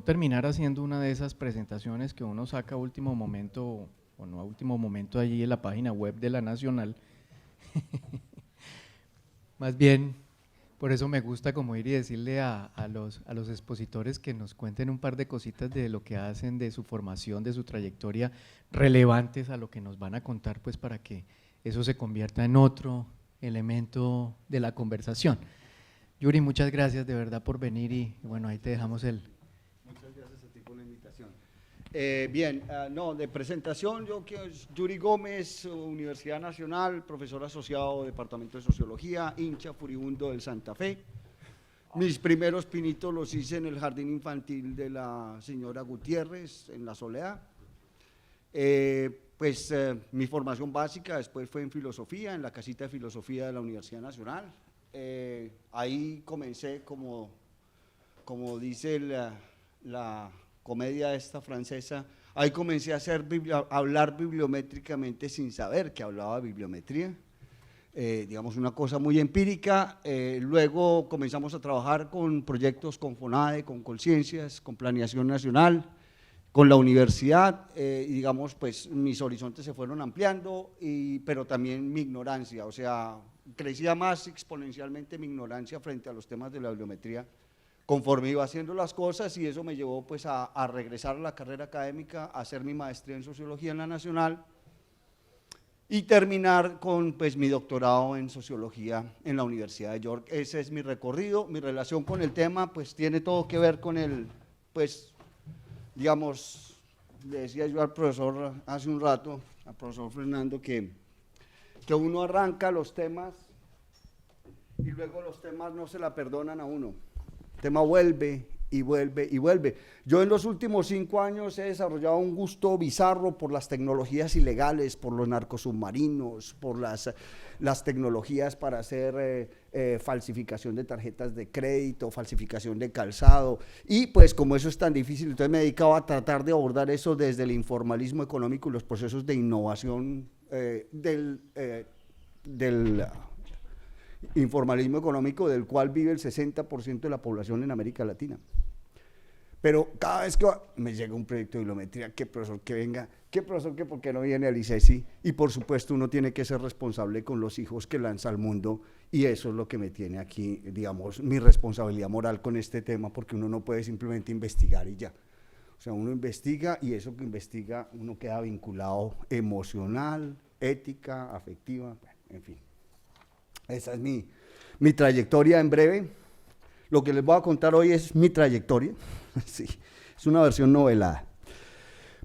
terminar haciendo una de esas presentaciones que uno saca a último momento, o no a último momento allí en la página web de la Nacional. Más bien, por eso me gusta como ir y decirle a los expositores que nos cuenten un par de cositas de lo que hacen, de su formación, de su trayectoria, relevantes a lo que nos van a contar, pues para que eso se convierta en otro elemento de la conversación. Yuri, muchas gracias de verdad por venir y bueno, ahí te dejamos el… Muchas gracias a ti por la invitación. De presentación, yo que Yuri Gómez, Universidad Nacional, profesor asociado, Departamento de Sociología, hincha furibundo del Santa Fe. Mis primeros pinitos los hice en el jardín infantil de la señora Gutiérrez, en La Soledad. Mi formación básica después fue en filosofía, en la casita de filosofía de la Universidad Nacional. Ahí comencé, como dice la comedia esta francesa, ahí comencé a hablar bibliométricamente sin saber que hablaba bibliometría, digamos una cosa muy empírica. Luego comenzamos a trabajar con proyectos con FONADE, con Colciencias, con Planeación Nacional, con la universidad, y digamos pues mis horizontes se fueron ampliando, pero también mi ignorancia, o sea, crecía más exponencialmente mi ignorancia frente a los temas de la bibliometría conforme iba haciendo las cosas, y eso me llevó pues a regresar a la carrera académica, a hacer mi maestría en Sociología en la Nacional y terminar con pues mi doctorado en Sociología en la Universidad de York. Ese es mi recorrido. Mi relación con el tema pues tiene todo que ver con el, pues digamos, le decía yo al profesor hace un rato, al profesor Fernando, que uno arranca los temas y luego los temas no se la perdonan a uno. El tema vuelve y vuelve y vuelve. Yo en los últimos 5 años he desarrollado un gusto bizarro por las tecnologías ilegales, por los narcosubmarinos, por las tecnologías para hacer falsificación de tarjetas de crédito, falsificación de calzado, y pues como eso es tan difícil, entonces me dedicaba a tratar de abordar eso desde el informalismo económico y los procesos de innovación del informalismo económico, del cual vive el 60% de la población en América Latina. Pero cada vez que me llega un proyecto de bibliometría, qué profesor que venga, qué profesor que por qué no viene al ICESI, y por supuesto uno tiene que ser responsable con los hijos que lanza al mundo, y eso es lo que me tiene aquí, digamos, mi responsabilidad moral con este tema, porque uno no puede simplemente investigar y ya. O sea, uno investiga y eso que investiga uno queda vinculado emocional, ética, afectiva, en fin. Esa es mi trayectoria en breve. Lo que les voy a contar hoy es mi trayectoria. Sí, es una versión novelada.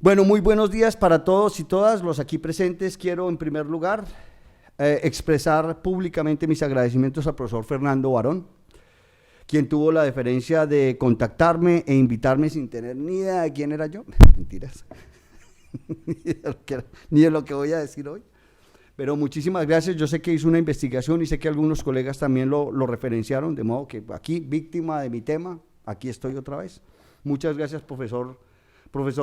Bueno, muy buenos días para todos y todas los aquí presentes. Quiero en primer lugar expresar públicamente mis agradecimientos al profesor Fernando Barón, quien tuvo la deferencia de contactarme e invitarme sin tener ni idea de quién era yo. Mentiras. Ni de lo que voy a decir hoy. Pero muchísimas gracias. Yo sé que hizo una investigación y sé que algunos colegas también lo referenciaron, de modo que aquí, víctima de mi tema, aquí estoy otra vez. Muchas gracias, profesor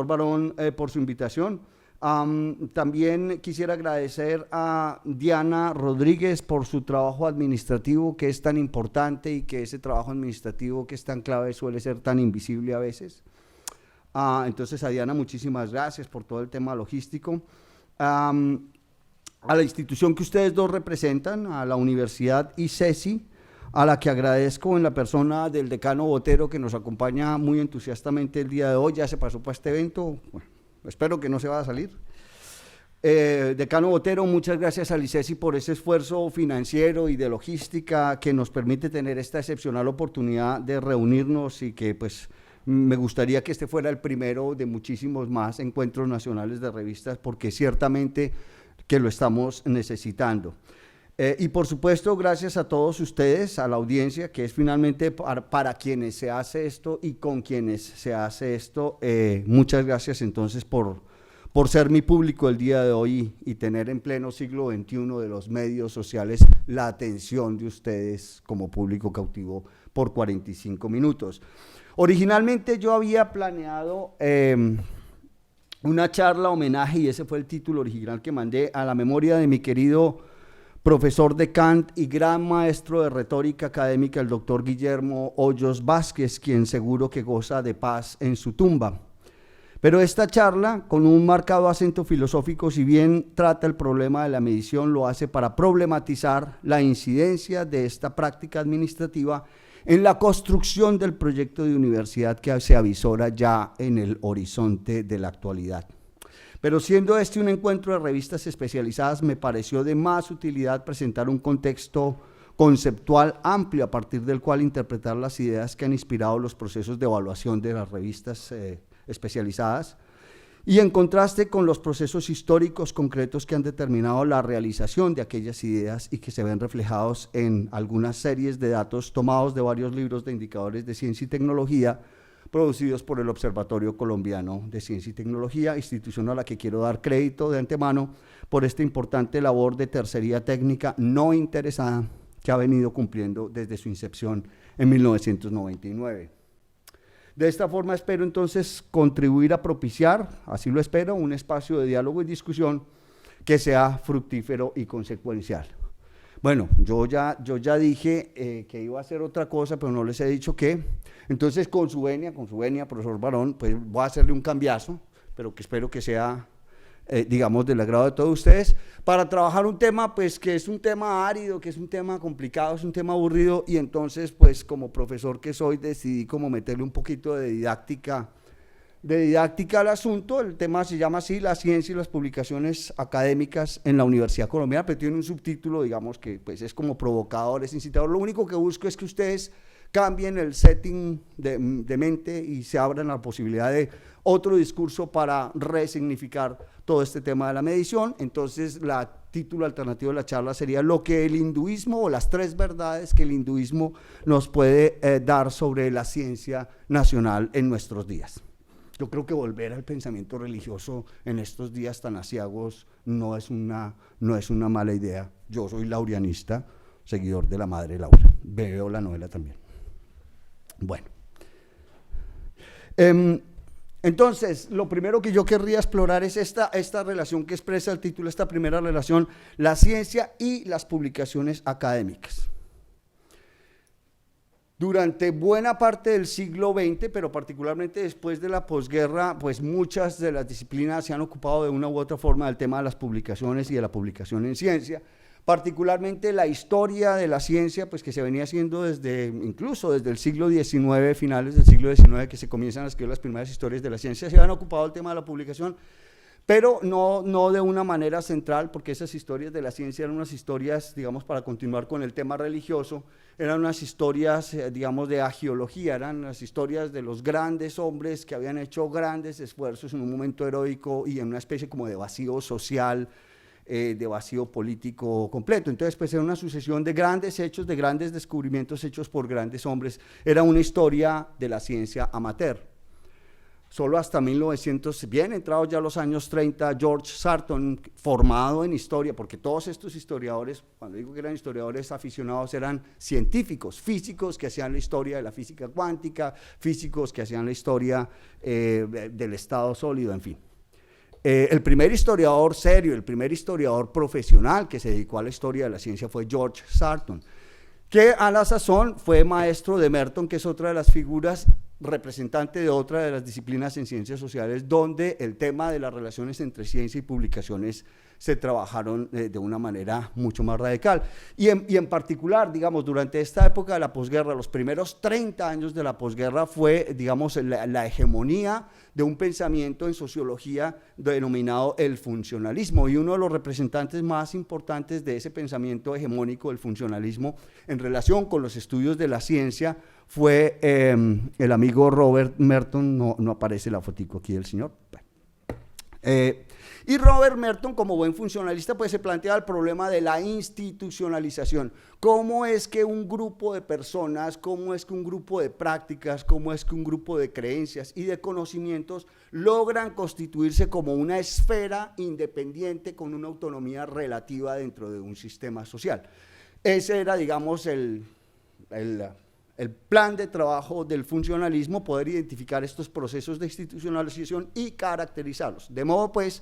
Barón, por su invitación. También quisiera agradecer a Diana Rodríguez por su trabajo administrativo, que es tan importante, y que ese trabajo administrativo que es tan clave suele ser tan invisible a veces. Entonces a Diana muchísimas gracias por todo el tema logístico. A la institución que ustedes dos representan, a la Universidad ICESI, a la que agradezco en la persona del decano Botero, que nos acompaña muy entusiastamente el día de hoy. Ya se pasó para este evento, bueno, espero que no se vaya a salir. Decano Botero, muchas gracias al ICESI por ese esfuerzo financiero y de logística que nos permite tener esta excepcional oportunidad de reunirnos, y que pues me gustaría que este fuera el primero de muchísimos más encuentros nacionales de revistas, porque ciertamente que lo estamos necesitando. Y por supuesto, gracias a todos ustedes, a la audiencia, que es finalmente para quienes se hace esto y con quienes se hace esto. Muchas gracias entonces por ser mi público el día de hoy y tener en pleno siglo XXI de los medios sociales la atención de ustedes como público cautivo por 45 minutos. Originalmente yo había planeado una charla homenaje, y ese fue el título original que mandé, a la memoria de mi querido profesor de Kant y gran maestro de retórica académica, el doctor Guillermo Hoyos Vázquez, quien seguro que goza de paz en su tumba. Pero esta charla, con un marcado acento filosófico, si bien trata el problema de la medición, lo hace para problematizar la incidencia de esta práctica administrativa en la construcción del proyecto de universidad que se avisora ya en el horizonte de la actualidad. Pero siendo este un encuentro de revistas especializadas, me pareció de más utilidad presentar un contexto conceptual amplio a partir del cual interpretar las ideas que han inspirado los procesos de evaluación de las revistas especializadas, y en contraste con los procesos históricos concretos que han determinado la realización de aquellas ideas y que se ven reflejados en algunas series de datos tomados de varios libros de indicadores de ciencia y tecnología producidos por el Observatorio Colombiano de Ciencia y Tecnología, institución a la que quiero dar crédito de antemano por esta importante labor de tercería técnica no interesada que ha venido cumpliendo desde su incepción en 1999. De esta forma espero entonces contribuir a propiciar, así lo espero, un espacio de diálogo y discusión que sea fructífero y consecuencial. Bueno, yo ya dije que iba a hacer otra cosa, pero no les he dicho qué. Entonces con su venia, profesor Barón, pues voy a hacerle un cambiazo, pero que espero que sea, digamos, del agrado de todos ustedes, para trabajar un tema, pues, que es un tema árido, que es un tema complicado, es un tema aburrido, y entonces, pues, como profesor que soy, decidí como meterle un poquito de didáctica al asunto. El tema se llama así: la ciencia y las publicaciones académicas en la Universidad Colombiana, pero tiene un subtítulo, digamos, que pues es como provocador, es incitador. Lo único que busco es que ustedes cambien el setting de mente y se abran la posibilidad de otro discurso para resignificar todo este tema de la medición. Entonces, el título alternativo de la charla sería lo que el hinduismo, o las 3 verdades que el hinduismo nos puede dar sobre la ciencia nacional en nuestros días. Yo creo que volver al pensamiento religioso en estos días tan aciagos no es una mala idea. Yo soy laurianista, seguidor de la madre Laura. Veo la novela también. Bueno. Entonces, lo primero que yo querría explorar es esta relación que expresa el título, esta primera relación, la ciencia y las publicaciones académicas. Durante buena parte del siglo XX, pero particularmente después de la posguerra, pues muchas de las disciplinas se han ocupado de una u otra forma del tema de las publicaciones y de la publicación en ciencia, particularmente la historia de la ciencia, pues que se venía haciendo incluso desde el siglo XIX, finales del siglo XIX, que se comienzan a escribir las primeras historias de la ciencia, se han ocupado del tema de la publicación, pero no de una manera central, porque esas historias de la ciencia eran unas historias, digamos, para continuar con el tema religioso, eran unas historias, digamos, de agiología, eran las historias de los grandes hombres que habían hecho grandes esfuerzos en un momento heroico y en una especie como de vacío social, de vacío político completo. Entonces, pues era una sucesión de grandes hechos, de grandes descubrimientos hechos por grandes hombres. Era una historia de la ciencia amateur. Solo hasta 1900, bien entrados ya los años 30, George Sarton, formado en historia, porque todos estos historiadores, cuando digo que eran historiadores aficionados, eran científicos, físicos que hacían la historia de la física cuántica, físicos que hacían la historia del estado sólido, en fin. El primer historiador serio, el primer historiador profesional que se dedicó a la historia de la ciencia fue George Sarton, que a la sazón fue maestro de Merton, que es otra de las figuras representante de otra de las disciplinas en ciencias sociales, donde el tema de las relaciones entre ciencia y publicaciones se trabajaron de una manera mucho más radical. Y en particular, digamos, durante esta época de la posguerra, los primeros 30 años de la posguerra fue, digamos, la hegemonía de un pensamiento en sociología denominado el funcionalismo, y uno de los representantes más importantes de ese pensamiento hegemónico del funcionalismo en relación con los estudios de la ciencia fue el amigo Robert Merton. No aparece la fotico aquí del señor. Y Robert Merton, como buen funcionalista, pues se plantea el problema de la institucionalización. ¿Cómo es que un grupo de personas, cómo es que un grupo de prácticas, cómo es que un grupo de creencias y de conocimientos logran constituirse como una esfera independiente con una autonomía relativa dentro de un sistema social? Ese era, digamos, el plan de trabajo del funcionalismo, poder identificar estos procesos de institucionalización y caracterizarlos. De modo, pues,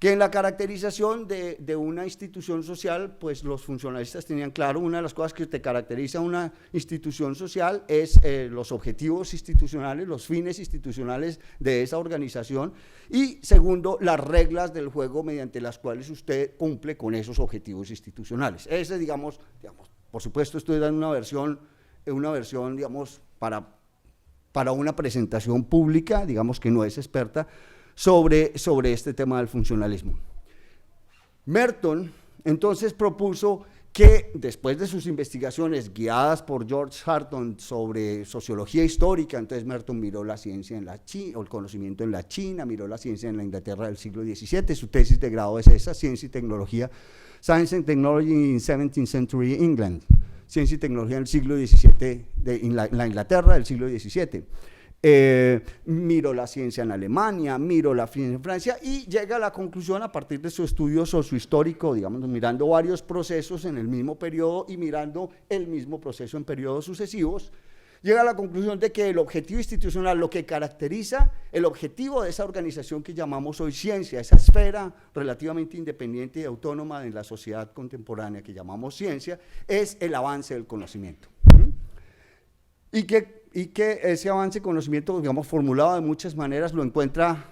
que en la caracterización de una institución social, pues los funcionalistas tenían claro, una de las cosas que te caracteriza a una institución social es los objetivos institucionales, los fines institucionales de esa organización, y segundo, las reglas del juego mediante las cuales usted cumple con esos objetivos institucionales. Ese, digamos, por supuesto estoy dando una versión, digamos, para una presentación pública, digamos que no es experta, sobre este tema del funcionalismo. Merton entonces propuso que después de sus investigaciones guiadas por George Harton sobre sociología histórica, entonces Merton miró la ciencia en la China, o el conocimiento en la China, miró la ciencia en la Inglaterra del siglo XVII, su tesis de grado es esa, Ciencia y Tecnología, Science and Technology in 17th Century England, Ciencia y Tecnología en el siglo XVII, en la Inglaterra del siglo XVII. Miró la ciencia en Alemania, miró la ciencia en Francia y llega a la conclusión a partir de su estudio sociohistórico, digamos, mirando varios procesos en el mismo periodo y mirando el mismo proceso en periodos sucesivos, llega a la conclusión de que el objetivo institucional, lo que caracteriza el objetivo de esa organización que llamamos hoy ciencia, esa esfera relativamente independiente y autónoma en la sociedad contemporánea que llamamos ciencia, es el avance del conocimiento. Y que ese avance de conocimiento, digamos, formulado de muchas maneras, lo encuentra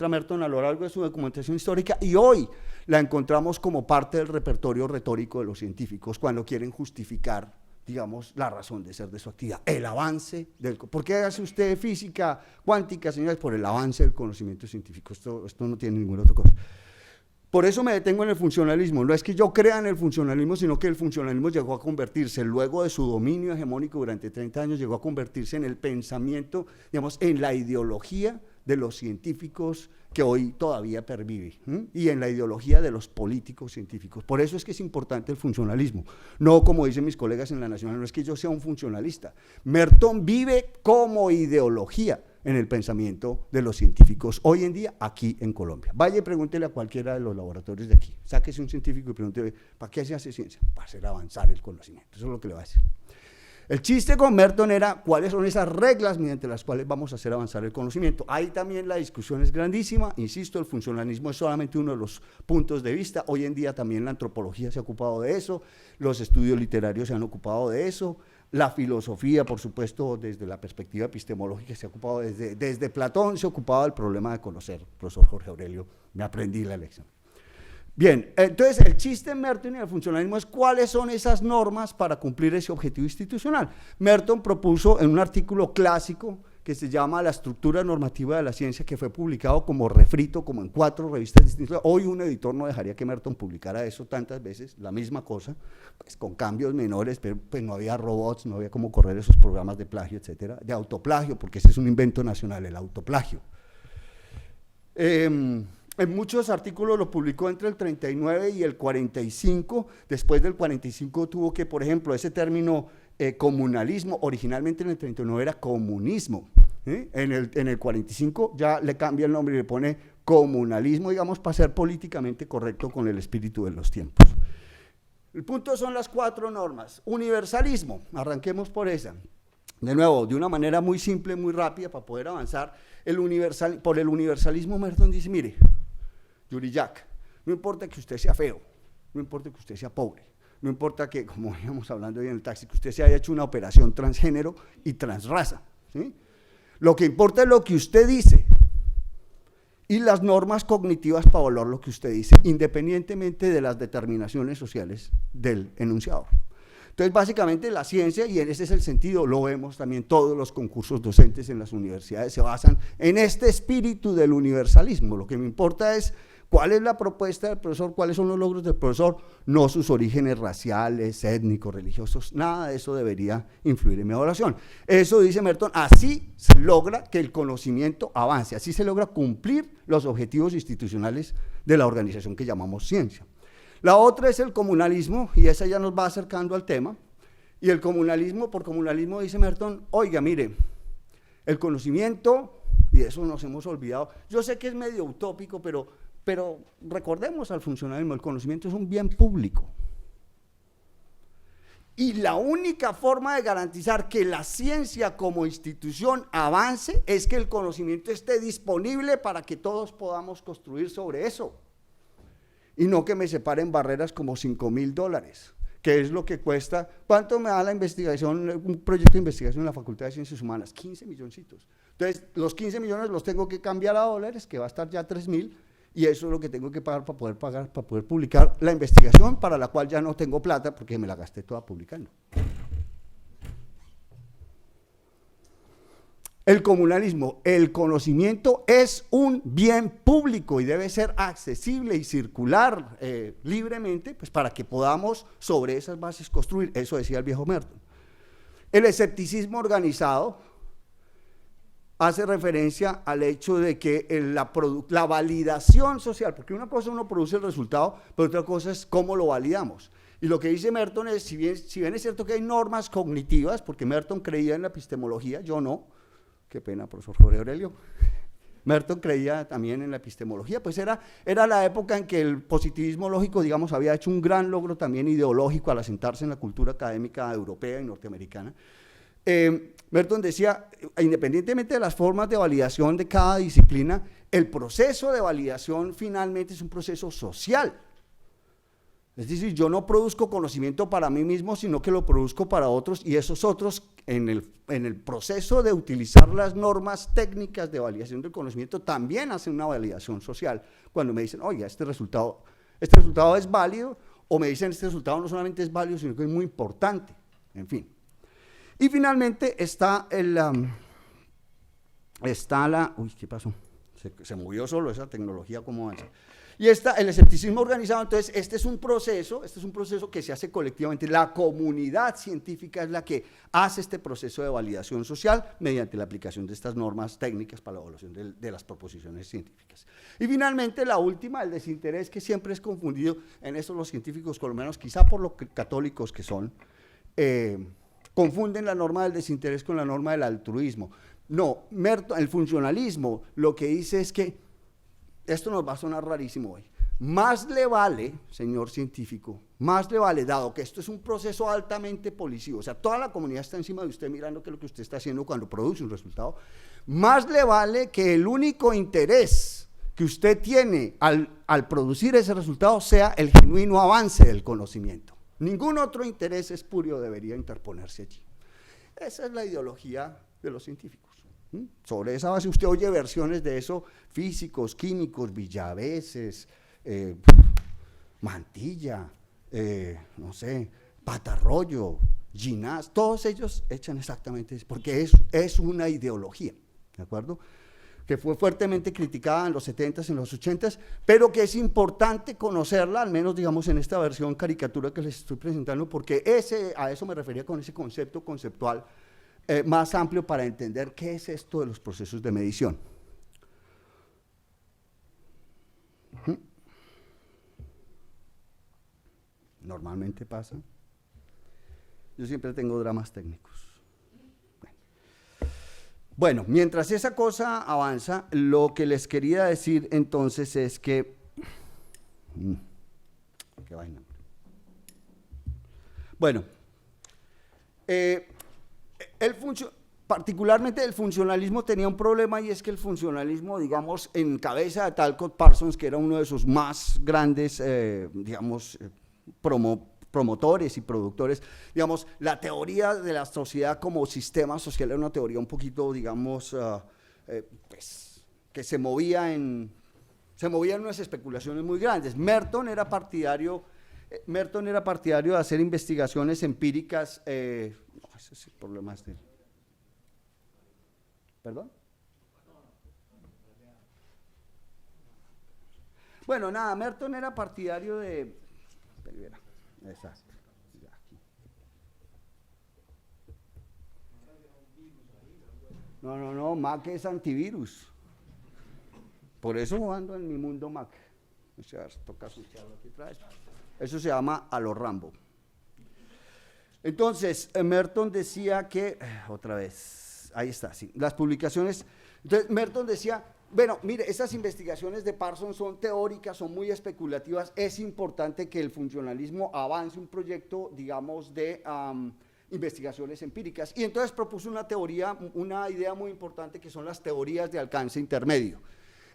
Merton a lo largo de su documentación histórica, y hoy la encontramos como parte del repertorio retórico de los científicos cuando quieren justificar, digamos, la razón de ser de su actividad, el avance del… ¿Por qué hace usted física cuántica, señores? Por el avance del conocimiento científico, esto no tiene ninguna otra cosa. Por eso me detengo en el funcionalismo, no es que yo crea en el funcionalismo, sino que el funcionalismo llegó a convertirse, luego de su dominio hegemónico durante 30 años, llegó a convertirse en el pensamiento, digamos, en la ideología de los científicos que hoy todavía pervive, y en la ideología de los políticos científicos. Por eso es que es importante el funcionalismo, no como dicen mis colegas en la Nacional, no es que yo sea un funcionalista. Merton vive como ideología en el pensamiento de los científicos hoy en día aquí en Colombia. Vaya y pregúntele a cualquiera de los laboratorios de aquí, sáquese un científico y pregúntele, ¿para qué se hace ciencia? Para hacer avanzar el conocimiento, eso es lo que le va a decir. El chiste con Merton era cuáles son esas reglas mediante las cuales vamos a hacer avanzar el conocimiento. Ahí también la discusión es grandísima, insisto, el funcionalismo es solamente uno de los puntos de vista, hoy en día también la antropología se ha ocupado de eso, los estudios literarios se han ocupado de eso, la filosofía, por supuesto, desde la perspectiva epistemológica se ha ocupado, desde Platón se ocupaba del problema de conocer, profesor Jorge Aurelio, me aprendí la lección. Bien, entonces el chiste en Merton y el funcionalismo es cuáles son esas normas para cumplir ese objetivo institucional. Merton propuso en un artículo clásico que se llama La estructura normativa de la ciencia, que fue publicado como refrito, como en 4 revistas distintas. Hoy un editor no dejaría que Merton publicara eso tantas veces, la misma cosa, pues con cambios menores, pero pues no había robots, no había cómo correr esos programas de plagio, etcétera, de autoplagio, porque ese es un invento nacional, el autoplagio. En muchos artículos lo publicó entre el 39 y el 45, después del 45 tuvo que, por ejemplo, ese término comunalismo, originalmente en el 39 era comunismo, en el 45 ya le cambia el nombre y le pone comunalismo, digamos, para ser políticamente correcto con el espíritu de los tiempos. El punto son las 4 normas. Universalismo, arranquemos por esa. De nuevo, de una manera muy simple, muy rápida, para poder avanzar, por el universalismo Merton dice, mire, Yuri Jack, no importa que usted sea feo, no importa que usted sea pobre, no importa que, como íbamos hablando hoy en el taxi, que usted se haya hecho una operación transgénero y transraza, ¿sí? Lo que importa es lo que usted dice y las normas cognitivas para evaluar lo que usted dice, independientemente de las determinaciones sociales del enunciador. Entonces, básicamente la ciencia, y ese es el sentido, lo vemos también, todos los concursos docentes en las universidades se basan en este espíritu del universalismo. Lo que me importa es cuál es la propuesta del profesor, cuáles son los logros del profesor, no sus orígenes raciales, étnicos, religiosos, nada de eso debería influir en mi evaluación. Eso dice Merton, así se logra que el conocimiento avance, así se logra cumplir los objetivos institucionales de la organización que llamamos ciencia. La otra es el comunalismo, y esa ya nos va acercando al tema, y el comunalismo, por comunalismo dice Merton, oiga, mire, el conocimiento, y de eso nos hemos olvidado, yo sé que es medio utópico, pero recordemos al funcionalismo, el conocimiento es un bien público. Y la única forma de garantizar que la ciencia como institución avance es que el conocimiento esté disponible para que todos podamos construir sobre eso. y no que me separen barreras como $5.000, que es lo que cuesta. ¿Cuánto me da la investigación, un proyecto de investigación en la Facultad de Ciencias Humanas? 15 milloncitos. Entonces, los 15 millones los tengo que cambiar a dólares, que va a estar ya 3.000, y eso es lo que tengo que pagar, para poder publicar la investigación, para la cual ya no tengo plata, porque me la gasté toda publicando. El comunalismo, el conocimiento es un bien público y debe ser accesible y circular libremente, pues para que podamos sobre esas bases construir, eso decía el viejo Merton. El escepticismo organizado hace referencia al hecho de que la validación social, porque una cosa uno produce el resultado, pero otra cosa es cómo lo validamos. Y lo que dice Merton es, si bien es cierto que hay normas cognitivas, porque Merton creía en la epistemología, yo no, qué pena, profesor Jorge Aurelio, Merton creía también en la epistemología, pues era la época en que el positivismo lógico, digamos, había hecho un gran logro también ideológico al asentarse en la cultura académica europea y norteamericana. Merton decía, independientemente de las formas de validación de cada disciplina, el proceso de validación finalmente es un proceso social. Es decir, yo no produzco conocimiento para mí mismo, sino que lo produzco para otros, y esos otros, en el proceso de utilizar las normas técnicas de validación del conocimiento, también hacen una validación social. Cuando me dicen, oye, este resultado es válido, o me dicen, este resultado no solamente es válido, sino que es muy importante, en fin. Y finalmente está uy, ¿qué pasó? Se movió solo esa tecnología, ¿cómo avanza? Y está el escepticismo organizado. Entonces este es un proceso que se hace colectivamente. La comunidad científica es la que hace este proceso de validación social mediante la aplicación de estas normas técnicas para la evaluación de las proposiciones científicas. Y finalmente la última, el desinterés, que siempre es confundido en eso los científicos colombianos, quizá por lo católicos que son, confunden la norma del desinterés con la norma del altruismo. No, Merton, el funcionalismo lo que dice es que, esto nos va a sonar rarísimo hoy, más le vale, señor científico, más le vale, dado que esto es un proceso altamente policivo, o sea, toda la comunidad está encima de usted mirando qué es lo que usted está haciendo cuando produce un resultado, más le vale que el único interés que usted tiene al producir ese resultado sea el genuino avance del conocimiento. Ningún otro interés espurio debería interponerse allí. Esa es la ideología de los científicos. Sobre esa base usted oye versiones de eso, físicos, químicos, villaveses, Mantilla, no sé, Patarroyo, Ginás, todos ellos echan exactamente eso, porque es una ideología, ¿de acuerdo?, que fue fuertemente criticada en los 70s, en los 80s, pero que es importante conocerla, al menos digamos en esta versión caricatura que les estoy presentando, porque a eso me refería con ese concepto conceptual más amplio para entender qué es esto de los procesos de medición. Normalmente pasa. Yo siempre tengo dramas técnicos. Bueno, mientras esa cosa avanza, lo que les quería decir entonces es que… qué vaina. Bueno, particularmente el funcionalismo tenía un problema, y es que el funcionalismo, digamos, en cabeza de Talcott Parsons, que era uno de sus más grandes, digamos, promotores y productores, digamos, la teoría de la sociedad como sistema social era una teoría un poquito, digamos, pues, que se movía en unas especulaciones muy grandes. Merton era partidario de hacer investigaciones empíricas, no, ese es el problema este. ¿Perdón? Bueno, nada, Merton era partidario de… Exacto. No, Mac es antivirus. Por eso ando en mi mundo Mac. O sea, toca switcharlo aquí atrás. Eso se llama a lo Rambo. Entonces, Merton decía que, otra vez, ahí está, sí, las publicaciones. Entonces, Merton decía, bueno, mire, esas investigaciones de Parsons son teóricas, son muy especulativas, es importante que el funcionalismo avance un proyecto, digamos, de investigaciones empíricas, y entonces propuso una idea muy importante, que son las teorías de alcance intermedio.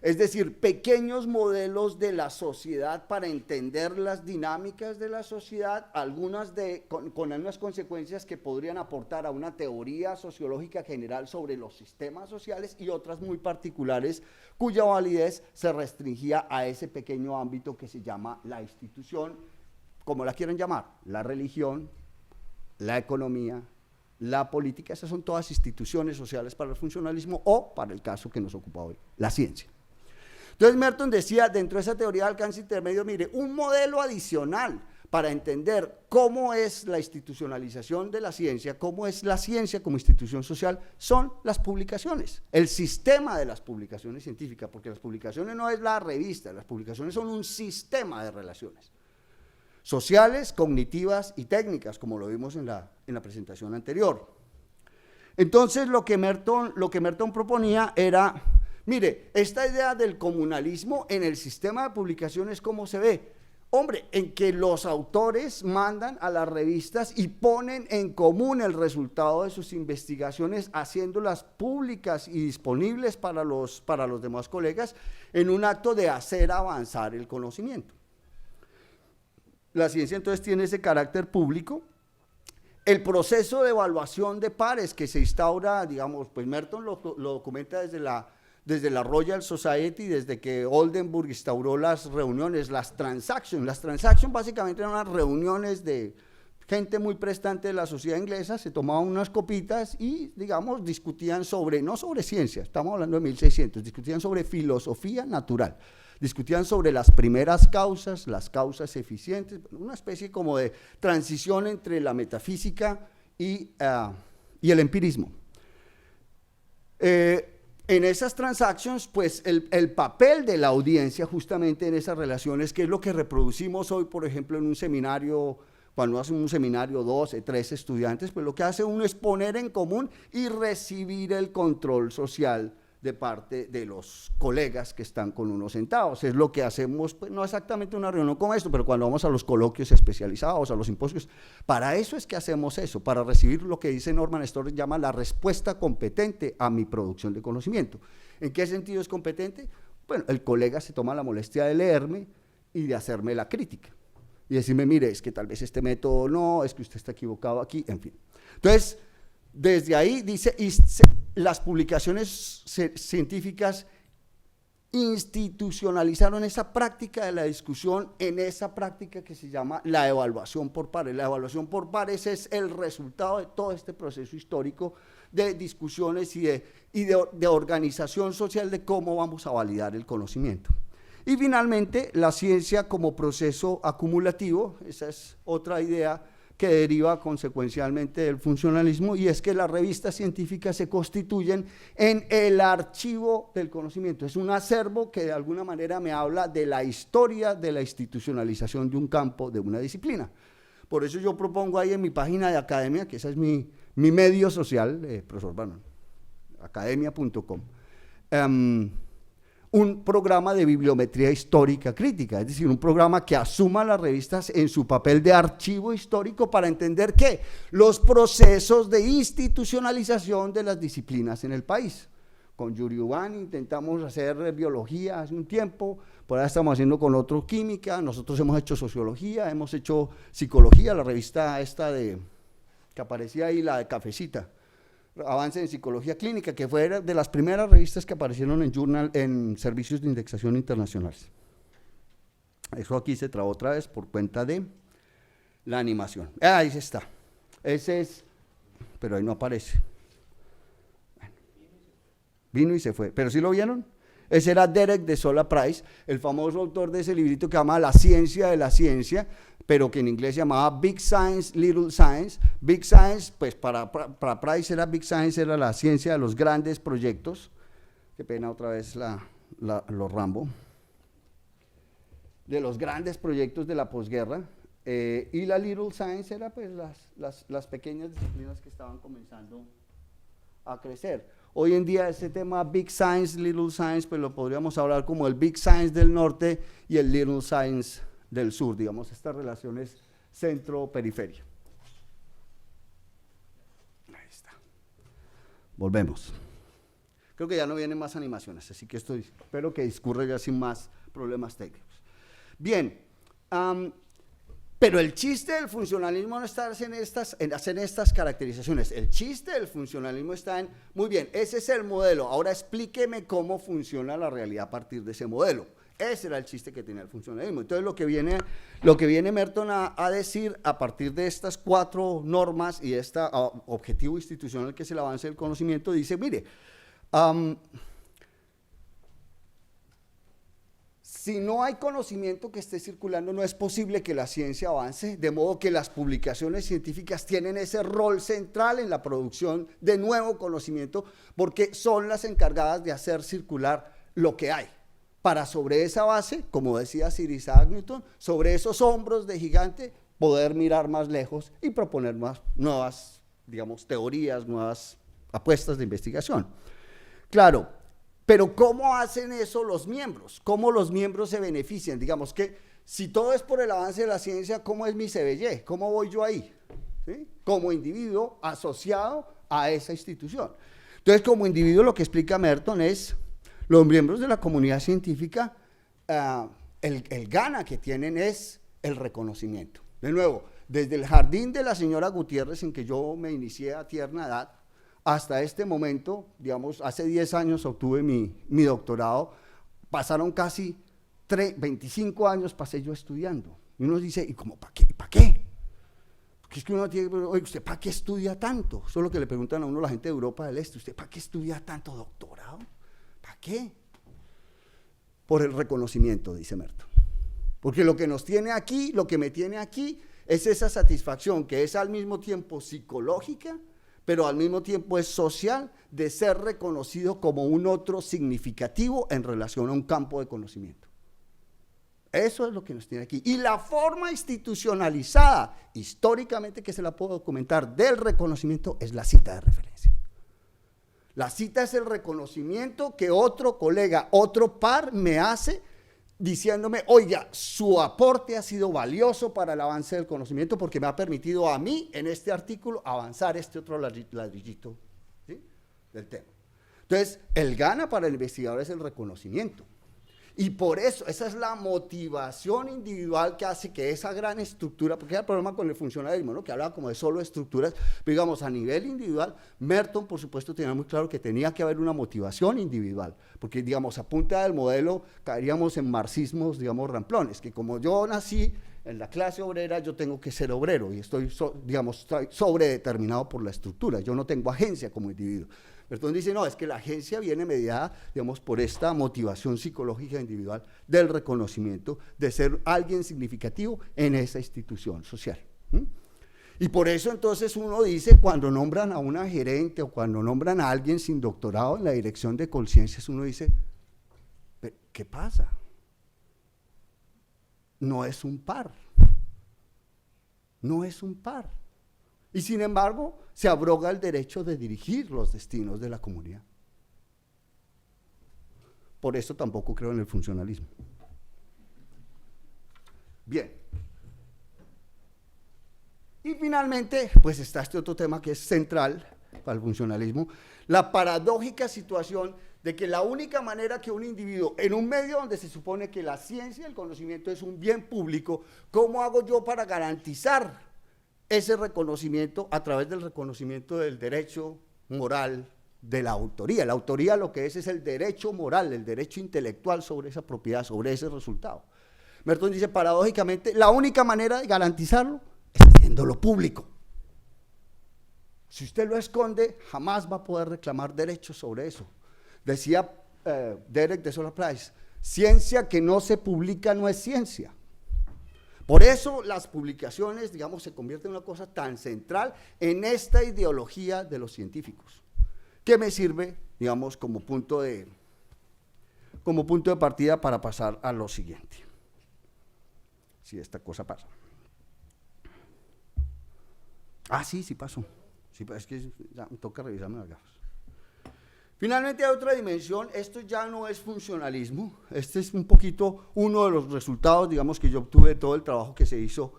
Es decir, pequeños modelos de la sociedad para entender las dinámicas de la sociedad, algunas con algunas consecuencias que podrían aportar a una teoría sociológica general sobre los sistemas sociales y otras muy particulares cuya validez se restringía a ese pequeño ámbito que se llama la institución, como la quieran llamar, la religión, la economía, la política. Esas son todas instituciones sociales para el funcionalismo o, para el caso que nos ocupa hoy, la ciencia. Entonces Merton decía, dentro de esa teoría de alcance intermedio, mire, un modelo adicional para entender cómo es la institucionalización de la ciencia, cómo es la ciencia como institución social, son las publicaciones, el sistema de las publicaciones científicas, porque las publicaciones no es la revista, las publicaciones son un sistema de relaciones sociales, cognitivas y técnicas, como lo vimos en la presentación anterior. Entonces lo que Merton proponía era, mire, esta idea del comunalismo en el sistema de publicaciones, ¿cómo se ve? Hombre, en que los autores mandan a las revistas y ponen en común el resultado de sus investigaciones, haciéndolas públicas y disponibles para los demás colegas, en un acto de hacer avanzar el conocimiento. La ciencia entonces tiene ese carácter público. El proceso de evaluación de pares que se instaura, digamos, pues Merton lo documenta desde la Royal Society, desde que Oldenburg instauró las reuniones, las transactions. Las transactions básicamente eran unas reuniones de gente muy prestante de la sociedad inglesa, se tomaban unas copitas y, digamos, discutían sobre, no sobre ciencia, estamos hablando de 1600, discutían sobre filosofía natural. Discutían sobre las primeras causas, las causas eficientes, una especie como de transición entre la metafísica y el empirismo. En esas transactions, pues el papel de la audiencia justamente en esas relaciones, que es lo que reproducimos hoy, por ejemplo, en un seminario, cuando hacen un seminario 12, 13 estudiantes, pues lo que hace uno es poner en común y recibir el control social de parte de los colegas que están con uno sentados. Es lo que hacemos, pues no exactamente una reunión como esto, pero cuando vamos a los coloquios especializados, a los simposios, para eso es que hacemos eso, para recibir lo que dice Norman Storrs, llama la respuesta competente a mi producción de conocimiento. ¿En qué sentido es competente? Bueno, el colega se toma la molestia de leerme y de hacerme la crítica, y decirme, mire, es que tal vez este método no, es que usted está equivocado aquí, en fin. Entonces, desde ahí dice, las publicaciones científicas institucionalizaron esa práctica de la discusión en esa práctica que se llama la evaluación por pares. La evaluación por pares es el resultado de todo este proceso histórico de discusiones y de organización social de cómo vamos a validar el conocimiento. Y finalmente, la ciencia como proceso acumulativo, esa es otra idea que deriva consecuencialmente del funcionalismo, y es que las revistas científicas se constituyen en el archivo del conocimiento. Es un acervo que de alguna manera me habla de la historia de la institucionalización de un campo, de una disciplina. Por eso yo propongo ahí en mi página de academia, que esa es mi medio social, profesor Bannon, academia.com, un programa de bibliometría histórica crítica, es decir, un programa que asuma las revistas en su papel de archivo histórico para entender ¿qué? Los procesos de institucionalización de las disciplinas en el país. Con Yuri Uban intentamos hacer biología hace un tiempo, por ahora estamos haciendo con otro química, nosotros hemos hecho sociología, hemos hecho psicología, la revista esta que aparecía ahí, la de Cafecita, Avance en Psicología Clínica, que fue de las primeras revistas que aparecieron en servicios de indexación internacionales. Eso aquí se trabó otra vez por cuenta de la animación. Ahí está. Ese es, pero ahí no aparece. Bueno, vino y se fue. ¿Pero sí lo vieron? Ese era Derek de Sola Price, el famoso autor de ese librito que se llama La ciencia de la ciencia, pero que en inglés se llamaba Big Science, Little Science. Big Science, pues para Price era Big Science, era la ciencia de los grandes proyectos. Qué pena otra vez los Rambo. De los grandes proyectos de la posguerra. Y la Little Science era pues las pequeñas disciplinas que estaban comenzando a crecer. Hoy en día ese tema Big Science, Little Science, pues lo podríamos hablar como el Big Science del norte y el Little Science del sur, digamos, estas relaciones centro-periferia. Ahí está. Volvemos. Creo que ya no vienen más animaciones, así que espero que discurra ya sin más problemas técnicos. Bien, pero el chiste del funcionalismo no está en hacer estas caracterizaciones. El chiste del funcionalismo está en, muy bien, ese es el modelo, ahora explíqueme cómo funciona la realidad a partir de ese modelo. Ese era el chiste que tenía el funcionalismo. Entonces lo que viene Merton a decir a partir de estas 4 normas y este objetivo institucional que es el avance del conocimiento, dice, mire, si no hay conocimiento que esté circulando, no es posible que la ciencia avance, de modo que las publicaciones científicas tienen ese rol central en la producción de nuevo conocimiento, porque son las encargadas de hacer circular lo que hay, para sobre esa base, como decía Sir Isaac Newton, sobre esos hombros de gigante, poder mirar más lejos y proponer más nuevas, digamos, teorías, nuevas apuestas de investigación. Claro, pero ¿cómo hacen eso los miembros? ¿Cómo los miembros se benefician? Digamos que si todo es por el avance de la ciencia, ¿cómo es mi CBY? ¿Cómo voy yo ahí? ¿Sí? Como individuo asociado a esa institución. Entonces, como individuo, lo que explica Merton es, los miembros de la comunidad científica, el gana que tienen es el reconocimiento. De nuevo, desde el jardín de la señora Gutiérrez, en que yo me inicié a tierna edad, hasta este momento, digamos, hace 10 años obtuve mi doctorado, pasaron casi 25 años pasé yo estudiando. Y uno dice, ¿y cómo, para qué? ¿Para qué? Porque es que uno tiene que, oye, ¿usted para qué estudia tanto? Eso es lo que le preguntan a uno la gente de Europa del Este, ¿usted para qué estudia tanto doctorado? ¿Para qué? Por el reconocimiento, dice Merton. Porque lo que nos tiene aquí, lo que me tiene aquí, es esa satisfacción que es al mismo tiempo psicológica, pero al mismo tiempo es social, de ser reconocido como un otro significativo en relación a un campo de conocimiento. Eso es lo que nos tiene aquí. Y la forma institucionalizada, históricamente que se la puedo documentar, del reconocimiento es la cita de referencia. La cita es el reconocimiento que otro colega, otro par me hace diciéndome, oiga, su aporte ha sido valioso para el avance del conocimiento porque me ha permitido a mí, en este artículo, avanzar este otro ladrillito, ¿sí?, del tema. Entonces, el gana para el investigador es el reconocimiento. Y por eso, esa es la motivación individual que hace que esa gran estructura, porque era el problema con el funcionalismo, ¿no?, que hablaba como de solo estructuras, pero digamos, a nivel individual, Merton, por supuesto, tenía muy claro que tenía que haber una motivación individual, porque, digamos, a punta del modelo caeríamos en marxismos, digamos, ramplones, que como yo nací en la clase obrera, yo tengo que ser obrero, y estoy sobredeterminado por la estructura, yo no tengo agencia como individuo. Merton dice, no, es que la agencia viene mediada, digamos, por esta motivación psicológica individual del reconocimiento, de ser alguien significativo en esa institución social. Y por eso entonces uno dice, cuando nombran a una gerente o cuando nombran a alguien sin doctorado en la dirección de Colciencias, uno dice, ¿qué pasa? No es un par. No es un par. Y sin embargo, se abroga el derecho de dirigir los destinos de la comunidad. Por eso tampoco creo en el funcionalismo. Bien. Y finalmente, pues está este otro tema que es central para el funcionalismo, la paradójica situación de que la única manera que un individuo, en un medio donde se supone que la ciencia y el conocimiento es un bien público, ¿cómo hago yo para garantizar ese reconocimiento a través del reconocimiento del derecho moral de la autoría? La autoría lo que es el derecho moral, el derecho intelectual sobre esa propiedad, sobre ese resultado. Merton dice, paradójicamente, la única manera de garantizarlo es haciéndolo público. Si usted lo esconde, jamás va a poder reclamar derechos sobre eso. Decía Derek de Solar Price, ciencia que no se publica no es ciencia. Por eso las publicaciones, digamos, se convierten en una cosa tan central en esta ideología de los científicos, que me sirve, digamos, como punto de partida para pasar a lo siguiente. Si esta cosa pasa. Sí pasó. Sí, es que ya me toca revisarme las gafas. Finalmente hay otra dimensión, esto ya no es funcionalismo, este es un poquito uno de los resultados, digamos, que yo obtuve de todo el trabajo que se hizo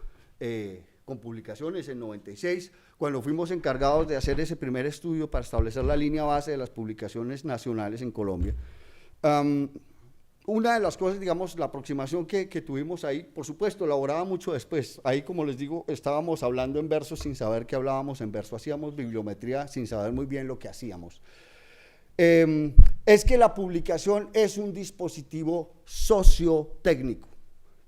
con publicaciones en 96, cuando fuimos encargados de hacer ese primer estudio para establecer la línea base de las publicaciones nacionales en Colombia. Una de las cosas, digamos, la aproximación que tuvimos ahí, por supuesto, elaboraba mucho después. Ahí, como les digo, estábamos hablando en verso sin saber que hablábamos en verso, hacíamos bibliometría sin saber muy bien lo que hacíamos. Es que la publicación es un dispositivo sociotécnico.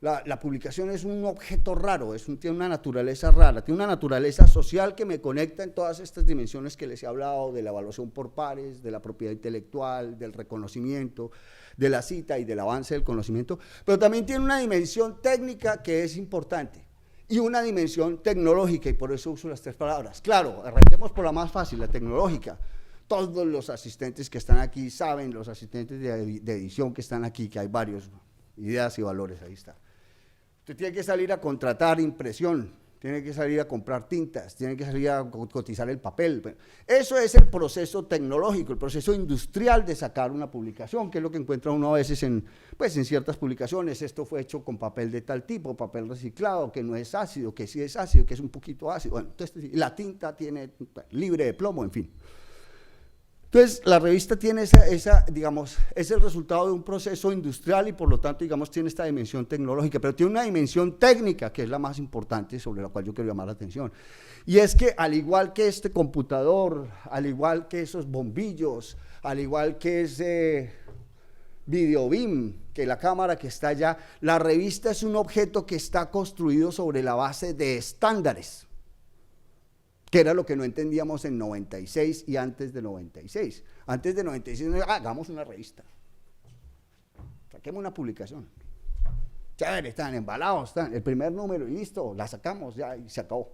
La publicación es un objeto raro, tiene una naturaleza rara, tiene una naturaleza social que me conecta en todas estas dimensiones que les he hablado, de la evaluación por pares, de la propiedad intelectual, del reconocimiento, de la cita y del avance del conocimiento, pero también tiene una dimensión técnica que es importante y una dimensión tecnológica, y por eso uso las tres palabras. Claro, arranquemos por la más fácil, la tecnológica. Todos los asistentes que están aquí saben, los asistentes de edición que están aquí, que hay varios, ideas y valores, ahí está. Usted tiene que salir a contratar impresión, tiene que salir a comprar tintas, tiene que salir a cotizar el papel. Eso es el proceso tecnológico, el proceso industrial de sacar una publicación, que es lo que encuentra uno a veces en ciertas publicaciones. Esto fue hecho con papel de tal tipo, papel reciclado, que no es ácido, que sí es ácido, que es un poquito ácido. Bueno, entonces, la tinta tiene libre de plomo, en fin. Entonces, la revista tiene digamos, es el resultado de un proceso industrial y por lo tanto, digamos, tiene esta dimensión tecnológica, pero tiene una dimensión técnica que es la más importante, sobre la cual yo quiero llamar la atención. Y es que al igual que este computador, al igual que esos bombillos, al igual que ese videobeam, que la cámara que está allá, la revista es un objeto que está construido sobre la base de estándares, que era lo que no entendíamos en 96 y antes de 96. Antes de 96, hagamos una revista, saquemos una publicación. Chévere, están embalados, el primer número y listo, la sacamos ya y se acabó.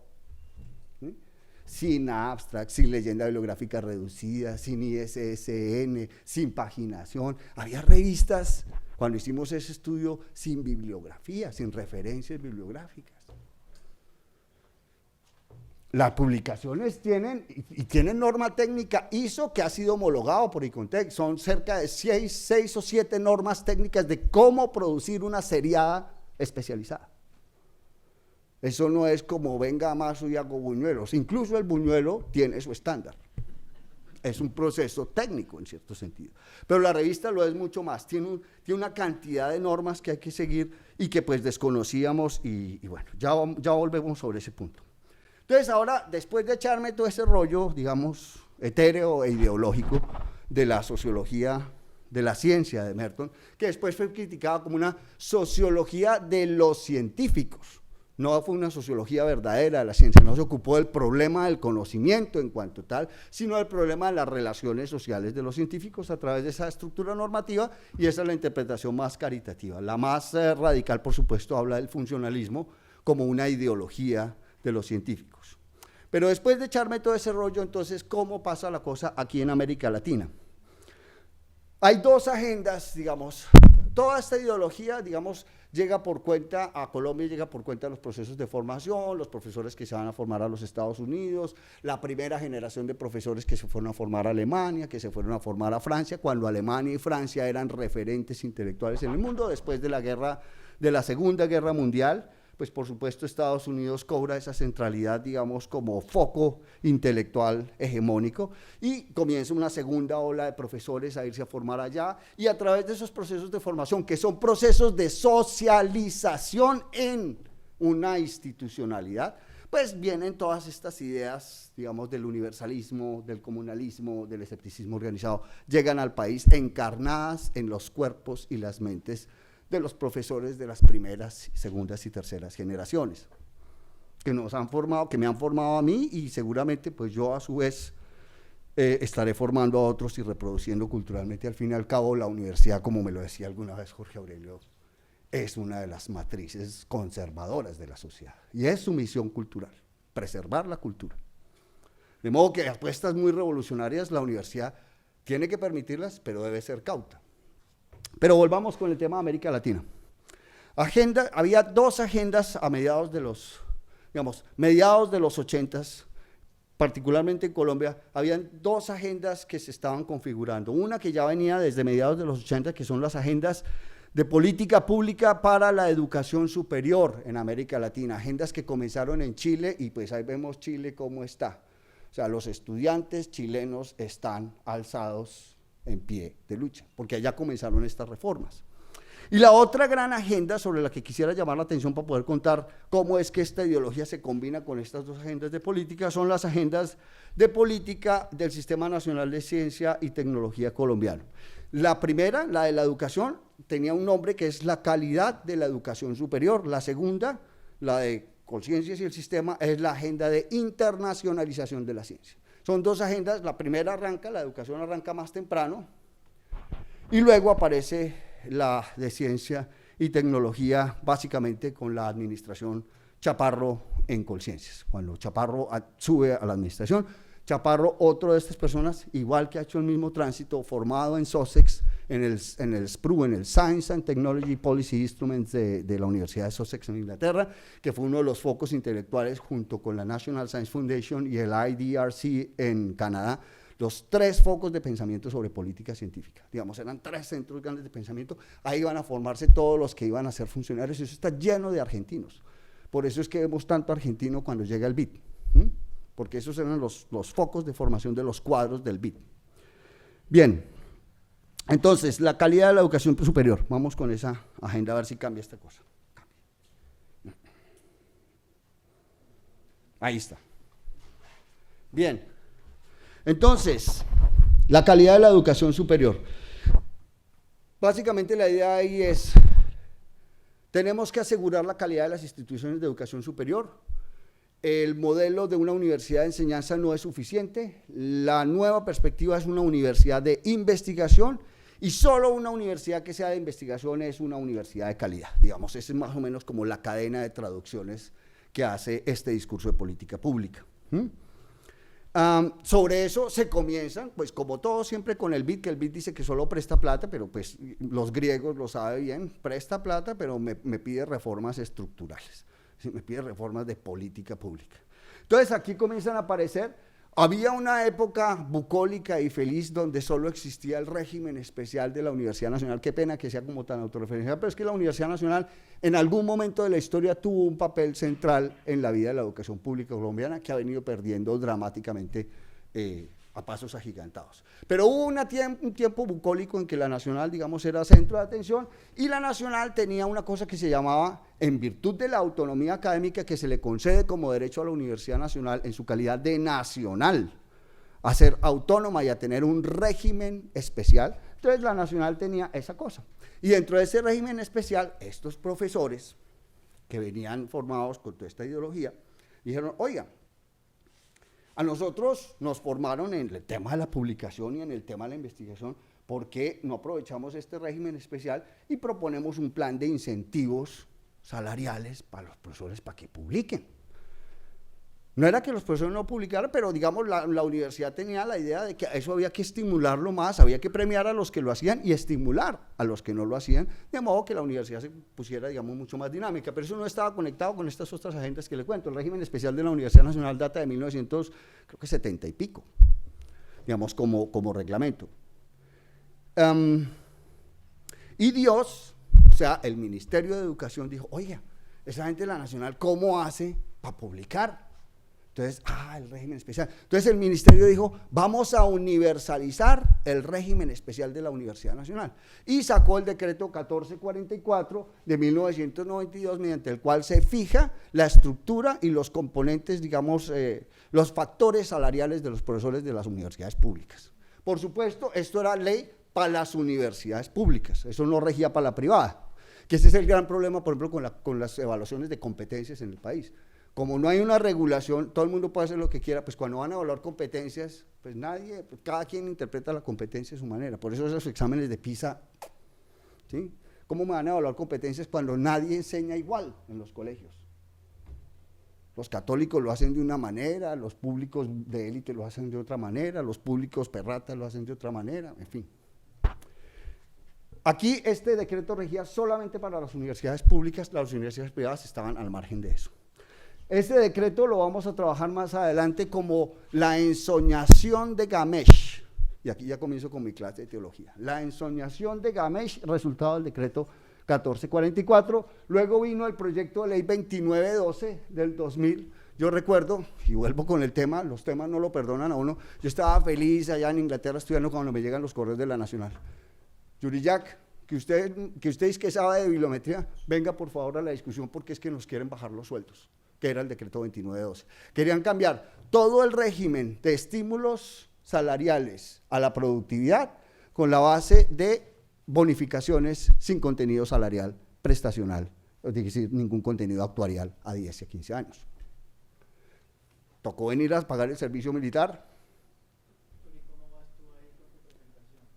¿Sí? Sin abstract, sin leyenda bibliográfica reducida, sin ISSN, sin paginación. Había revistas, cuando hicimos ese estudio, sin bibliografía, sin referencias bibliográficas. Las publicaciones tienen norma técnica ISO que ha sido homologado por ICONTEC. Son cerca de 6 o 7 normas técnicas de cómo producir una seriada especializada. Eso no es como venga Amazo y hago buñuelos. Incluso el buñuelo tiene su estándar. Es un proceso técnico en cierto sentido. Pero la revista lo es mucho más. Tiene una cantidad de normas que hay que seguir y que pues desconocíamos y bueno, ya volvemos sobre ese punto. Entonces ahora, después de echarme todo ese rollo, digamos, etéreo e ideológico de la sociología, de la ciencia de Merton, que después fue criticada como una sociología de los científicos, no fue una sociología verdadera de la ciencia, no se ocupó del problema del conocimiento en cuanto tal, sino del problema de las relaciones sociales de los científicos a través de esa estructura normativa, y esa es la interpretación más caritativa. La más radical, por supuesto, habla del funcionalismo como una ideología de los científicos. Pero después de echarme todo ese rollo, entonces, ¿cómo pasa la cosa aquí en América Latina? Hay dos agendas, digamos, toda esta ideología, digamos, llega por cuenta a Colombia, llega por cuenta de los procesos de formación, los profesores que se van a formar a los Estados Unidos, la primera generación de profesores que se fueron a formar a Alemania, que se fueron a formar a Francia, cuando Alemania y Francia eran referentes intelectuales en el mundo, después de la Segunda Guerra Mundial. Pues por supuesto Estados Unidos cobra esa centralidad, digamos, como foco intelectual hegemónico, y comienza una segunda ola de profesores a irse a formar allá, y a través de esos procesos de formación, que son procesos de socialización en una institucionalidad, pues vienen todas estas ideas, digamos, del universalismo, del comunalismo, del escepticismo organizado, llegan al país encarnadas en los cuerpos y las mentes de los profesores de las primeras, segundas y terceras generaciones, que nos han formado, que me han formado a mí, y seguramente pues yo a su vez estaré formando a otros y reproduciendo culturalmente. Al fin y al cabo, la universidad, como me lo decía alguna vez Jorge Aurelio, es una de las matrices conservadoras de la sociedad, y es su misión cultural, preservar la cultura. De modo que apuestas muy revolucionarias la universidad tiene que permitirlas, pero debe ser cauta. Pero volvamos con el tema de América Latina. Había dos agendas a mediados de los 80s, particularmente en Colombia, habían dos agendas que se estaban configurando. Una que ya venía desde mediados de los 80, que son las agendas de política pública para la educación superior en América Latina, agendas que comenzaron en Chile y pues ahí vemos Chile cómo está. O sea, los estudiantes chilenos están alzados en pie de lucha, porque allá comenzaron estas reformas. Y la otra gran agenda sobre la que quisiera llamar la atención para poder contar cómo es que esta ideología se combina con estas dos agendas de política son las agendas de política del Sistema Nacional de Ciencia y Tecnología colombiano. La primera, la de la educación, tenía un nombre que es la calidad de la educación superior. La segunda, la de Colciencias y el sistema, es la agenda de internacionalización de la ciencia. Son dos agendas, la primera arranca, la educación arranca más temprano, y luego aparece la de ciencia y tecnología, básicamente con la administración Chaparro en Colciencias. Cuando Chaparro sube a la administración, Chaparro, otro de estas personas, igual que ha hecho el mismo tránsito, formado en Sussex, en el SPRU, en el Science and Technology Policy Instruments de la Universidad de Sussex en Inglaterra, que fue uno de los focos intelectuales junto con la National Science Foundation y el IDRC en Canadá, los tres focos de pensamiento sobre política científica. Digamos, eran tres centros grandes de pensamiento, ahí iban a formarse todos los que iban a ser funcionarios, y eso está lleno de argentinos. Por eso es que vemos tanto argentino cuando llega el BID, porque esos eran los focos de formación de los cuadros del BID. Bien, entonces, la calidad de la educación superior. Vamos con esa agenda a ver si cambia esta cosa. Ahí está. Bien, entonces, la calidad de la educación superior. Básicamente la idea ahí es, tenemos que asegurar la calidad de las instituciones de educación superior. El modelo de una universidad de enseñanza no es suficiente. La nueva perspectiva es una universidad de investigación, y solo una universidad que sea de investigación es una universidad de calidad. Digamos, esa es más o menos como la cadena de traducciones que hace este discurso de política pública. Sobre eso se comienzan, pues como todo siempre con el BID, que el BID dice que solo presta plata, pero pues los griegos lo saben bien, presta plata, pero me pide reformas estructurales, me pide reformas de política pública. Entonces aquí comienzan a aparecer. Había una época bucólica y feliz donde solo existía el régimen especial de la Universidad Nacional. Qué pena que sea como tan autorreferencial, pero es que la Universidad Nacional en algún momento de la historia tuvo un papel central en la vida de la educación pública colombiana, que ha venido perdiendo dramáticamente a pasos agigantados. Pero hubo un tiempo bucólico en que la Nacional, digamos, era centro de atención, y la Nacional tenía una cosa que se llamaba, en virtud de la autonomía académica que se le concede como derecho a la Universidad Nacional en su calidad de nacional, a ser autónoma y a tener un régimen especial. Entonces la Nacional tenía esa cosa. Y dentro de ese régimen especial, estos profesores que venían formados con toda esta ideología, dijeron, oiga, a nosotros nos formaron en el tema de la publicación y en el tema de la investigación, ¿por qué no aprovechamos este régimen especial y proponemos un plan de incentivos salariales para los profesores para que publiquen? No era que los profesores no publicaran, pero digamos la universidad tenía la idea de que eso había que estimularlo más, había que premiar a los que lo hacían y estimular a los que no lo hacían, de modo que la universidad se pusiera, digamos, mucho más dinámica. Pero eso no estaba conectado con estas otras agendas que le cuento. El régimen especial de la Universidad Nacional data de 1970 y pico, digamos, como reglamento. Y Dios, o sea, el Ministerio de Educación dijo, oiga, esa gente de la Nacional, ¿cómo hace para publicar? Entonces, el régimen especial. Entonces el ministerio dijo, vamos a universalizar el régimen especial de la Universidad Nacional. Y sacó el decreto 1444 de 1992, mediante el cual se fija la estructura y los componentes, digamos, los factores salariales de los profesores de las universidades públicas. Por supuesto, esto era ley para las universidades públicas, eso no regía para la privada, que ese es el gran problema, por ejemplo, con las evaluaciones de competencias en el país. Como no hay una regulación, todo el mundo puede hacer lo que quiera, pues cuando van a evaluar competencias, pues cada quien interpreta la competencia de su manera. Por eso esos exámenes de PISA, ¿sí? ¿Cómo me van a evaluar competencias cuando nadie enseña igual en los colegios? Los católicos lo hacen de una manera, los públicos de élite lo hacen de otra manera, los públicos perratas lo hacen de otra manera, en fin. Aquí este decreto regía solamente para las universidades públicas, las universidades privadas estaban al margen de eso. Este decreto lo vamos a trabajar más adelante como la ensoñación de Gamesh, y aquí ya comienzo con mi clase de teología. La ensoñación de Gamesh, resultado del decreto 1444, luego vino el proyecto de ley 2912 del 2000, yo recuerdo, y vuelvo con el tema, los temas no lo perdonan a uno, yo estaba feliz allá en Inglaterra estudiando cuando me llegan los correos de la Nacional. Yuri Jack, que usted es que sabe de bibliometría, venga por favor a la discusión porque es que nos quieren bajar los sueldos, que era el decreto 2912. Querían cambiar todo el régimen de estímulos salariales a la productividad con la base de bonificaciones sin contenido salarial prestacional, es decir, ningún contenido actuarial a 10 y a 15 años. Tocó venir a pagar el servicio militar.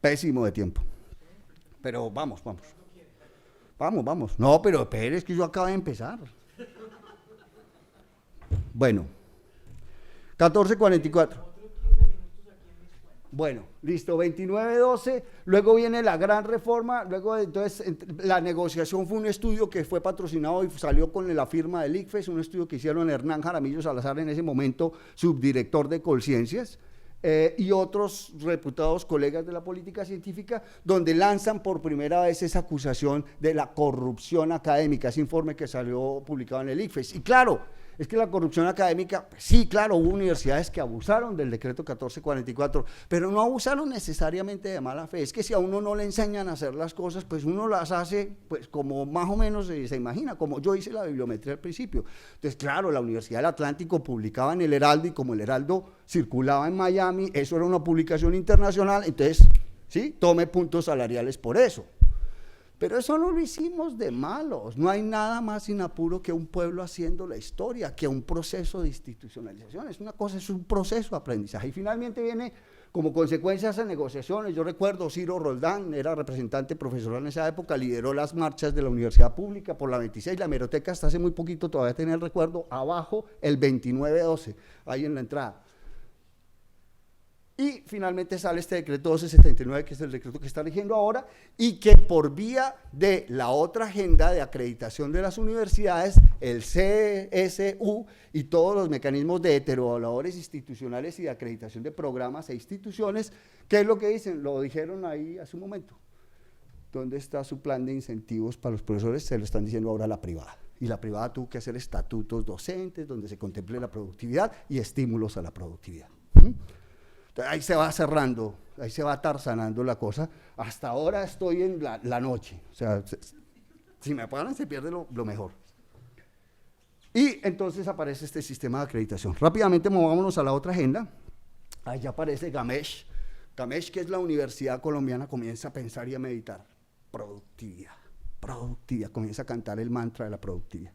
Pésimo de tiempo. Pero vamos. No, pero espere, es que yo acabo de empezar. Bueno, 1444. Bueno, listo, 2912, luego viene la gran reforma, luego entonces la negociación fue un estudio que fue patrocinado y salió con la firma del ICFES, un estudio que hicieron Hernán Jaramillo Salazar, en ese momento subdirector de Colciencias, y otros reputados colegas de la política científica, donde lanzan por primera vez esa acusación de la corrupción académica, ese informe que salió publicado en el ICFES. Y claro, es que la corrupción académica, pues sí, claro, hubo universidades que abusaron del decreto 1444, pero no abusaron necesariamente de mala fe. Es que si a uno no le enseñan a hacer las cosas, pues uno las hace pues como más o menos se imagina, como yo hice la bibliometría al principio. Entonces, claro, la Universidad del Atlántico publicaba en el Heraldo, y como el Heraldo circulaba en Miami, eso era una publicación internacional, entonces, sí, tome puntos salariales por eso. Pero eso no lo hicimos de malos, no hay nada más inapuro que un pueblo haciendo la historia, que un proceso de institucionalización, es un proceso de aprendizaje. Y finalmente viene como consecuencia de esas negociaciones, yo recuerdo Ciro Roldán, era representante profesoral en esa época, lideró las marchas de la universidad pública por la 26, la hemeroteca hasta hace muy poquito todavía tenía el recuerdo, abajo el 2912, ahí en la entrada. Y finalmente sale este decreto 1279, que es el decreto que está rigiendo ahora, y que por vía de la otra agenda de acreditación de las universidades, el CSU y todos los mecanismos de heteroevaluadores institucionales y de acreditación de programas e instituciones, ¿qué es lo que dicen? Lo dijeron ahí hace un momento. ¿Dónde está su plan de incentivos para los profesores? Se lo están diciendo ahora a la privada. Y la privada tuvo que hacer estatutos docentes donde se contemple la productividad y estímulos a la productividad. Ahí se va cerrando, ahí se va tarzanando la cosa. Hasta ahora estoy en la noche, o sea, si me apagan se pierde lo mejor. Y entonces aparece este sistema de acreditación. Rápidamente movámonos a la otra agenda. Ahí aparece Gamesh. Gamesh, que es la Universidad Colombiana, comienza a pensar y a meditar. Productividad, comienza a cantar el mantra de la productividad.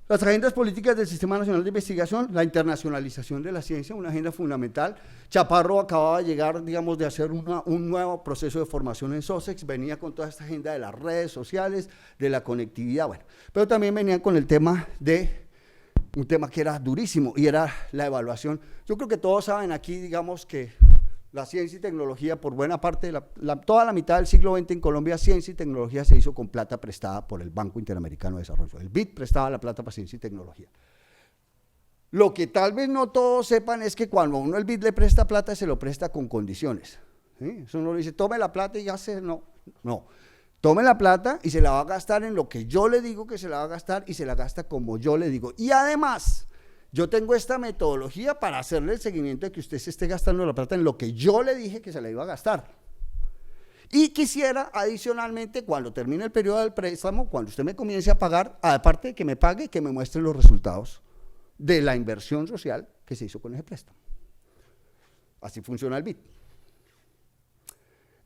Las agendas políticas del Sistema Nacional de Investigación, la internacionalización de la ciencia, una agenda fundamental. Chaparro acababa de llegar, digamos, de hacer un nuevo proceso de formación en SOSEX, venía con toda esta agenda de las redes sociales, de la conectividad, bueno, pero también venía con el tema de, un tema que era durísimo, y era la evaluación. Yo creo que todos saben aquí, digamos, que la ciencia y tecnología, por buena parte, toda la mitad del siglo XX en Colombia, ciencia y tecnología se hizo con plata prestada por el Banco Interamericano de Desarrollo. El BID prestaba la plata para ciencia y tecnología. Lo que tal vez no todos sepan es que cuando a uno el BID le presta plata, se lo presta con condiciones. ¿Sí? Eso uno le dice, tome la plata y ya se… No. Tome la plata y se la va a gastar en lo que yo le digo que se la va a gastar y se la gasta como yo le digo. Y además… yo tengo esta metodología para hacerle el seguimiento de que usted se esté gastando la plata en lo que yo le dije que se la iba a gastar. Y quisiera, adicionalmente, cuando termine el periodo del préstamo, cuando usted me comience a pagar, aparte de que me pague, que me muestre los resultados de la inversión social que se hizo con ese préstamo. Así funciona el BID.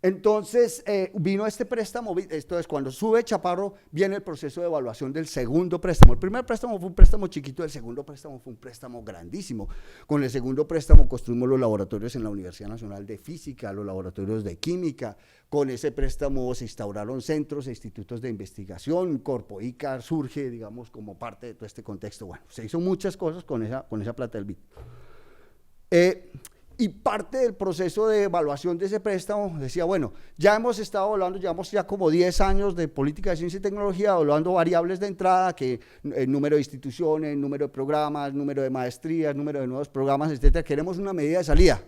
Entonces, vino este préstamo, esto es cuando sube Chaparro, viene el proceso de evaluación del segundo préstamo. El primer préstamo fue un préstamo chiquito, el segundo préstamo fue un préstamo grandísimo. Con el segundo préstamo construimos los laboratorios en la Universidad Nacional de Física, los laboratorios de Química. Con ese préstamo se instauraron centros e institutos de investigación, Corpo ICAR surge, digamos, como parte de todo este contexto. Bueno, se hizo muchas cosas con esa plata del BID. Y parte del proceso de evaluación de ese préstamo decía, bueno, ya hemos estado evaluando, llevamos ya como 10 años de política de ciencia y tecnología, evaluando variables de entrada, que el número de instituciones, el número de programas, número de maestrías, número de nuevos programas, etcétera. Queremos una medida de salida.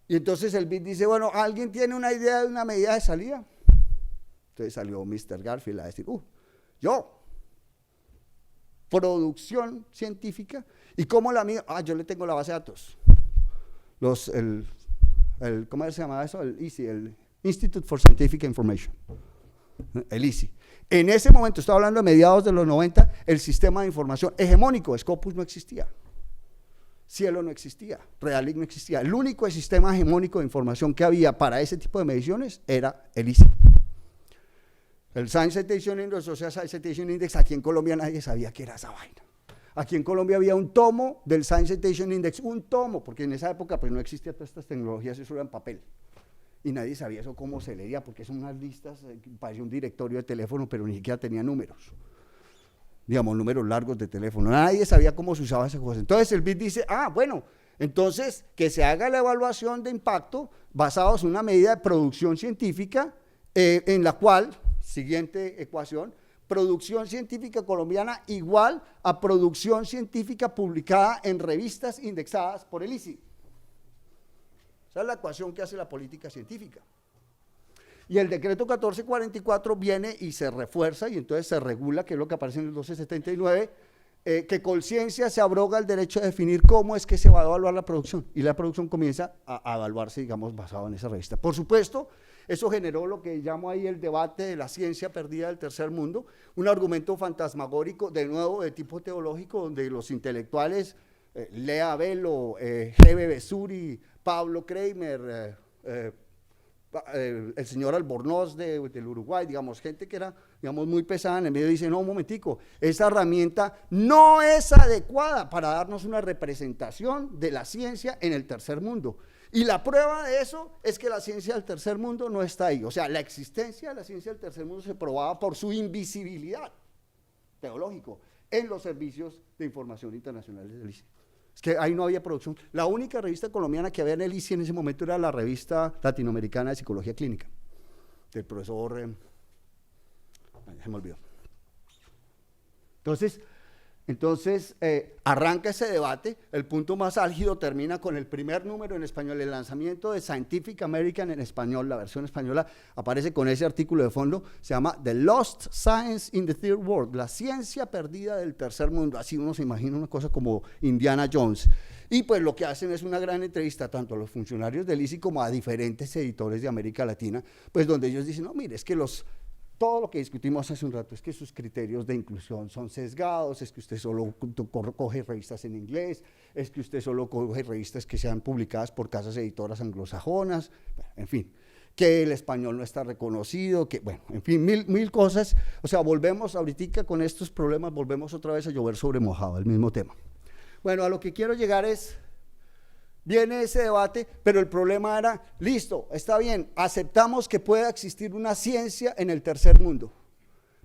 Y entonces el BID dice, bueno, ¿alguien tiene una idea de una medida de salida? Entonces salió Mr. Garfield a decir, yo, producción científica, ¿y cómo la mido? Yo le tengo la base de datos. ¿Cómo se llama eso? El ISI, el Institute for Scientific Information, el ISI. En ese momento, estoy hablando de mediados de los 90, el sistema de información hegemónico, Scopus no existía, Cielo no existía, Realig no existía. El único sistema hegemónico de información que había para ese tipo de mediciones era el ISI. El Science Citation Index, o sea, Science Citation Index, aquí en Colombia nadie sabía qué era esa vaina. Aquí en Colombia había un tomo del Science Citation Index, un tomo, porque en esa época pues no existían todas estas tecnologías, eso era en papel. Y nadie sabía eso cómo se leía, porque son unas listas, parecía un directorio de teléfono, pero ni siquiera tenía números. Digamos, números largos de teléfono. Nadie sabía cómo se usaba esa cosa. Entonces el BID dice, bueno, entonces que se haga la evaluación de impacto basados en una medida de producción científica, en la cual, siguiente ecuación, producción científica colombiana igual a producción científica publicada en revistas indexadas por el ISI. Esa es la ecuación que hace la política científica. Y el decreto 1444 viene y se refuerza y entonces se regula, que es lo que aparece en el 1279, que Colciencia se abroga el derecho a definir cómo es que se va a evaluar la producción. Y la producción comienza a evaluarse, digamos, basado en esa revista. Por supuesto, eso generó lo que llamo ahí el debate de la ciencia perdida del tercer mundo, un argumento fantasmagórico, de nuevo, de tipo teológico, donde los intelectuales, Lea Velo, G.B. Besuri, Pablo Kramer, el señor Albornoz del Uruguay, digamos, gente que era, digamos, muy pesada en el medio, dice, no, un momentico, esa herramienta no es adecuada para darnos una representación de la ciencia en el tercer mundo. Y la prueba de eso es que la ciencia del tercer mundo no está ahí. O sea, la existencia de la ciencia del tercer mundo se probaba por su invisibilidad teológico en los servicios de información internacionales del ISI. Es que ahí no había producción. La única revista colombiana que había en el ISI en ese momento era la revista latinoamericana de psicología clínica, del profesor, se me olvidó. Entonces arranca ese debate, el punto más álgido termina con el primer número en español, el lanzamiento de Scientific American en español, la versión española aparece con ese artículo de fondo, se llama The Lost Science in the Third World, la ciencia perdida del tercer mundo, así uno se imagina una cosa como Indiana Jones. Y pues lo que hacen es una gran entrevista tanto a los funcionarios del ISI como a diferentes editores de América Latina, pues donde ellos dicen, no, mire, es que todo lo que discutimos hace un rato es que sus criterios de inclusión son sesgados, es que usted solo coge revistas en inglés, es que usted solo coge revistas que sean publicadas por casas editoras anglosajonas, en fin, que el español no está reconocido, que bueno, en fin, mil cosas. O sea, volvemos ahorita con estos problemas, volvemos otra vez a llover sobre mojado, el mismo tema. Bueno, a lo que quiero llegar es, viene ese debate, pero el problema era, listo, está bien, aceptamos que pueda existir una ciencia en el tercer mundo,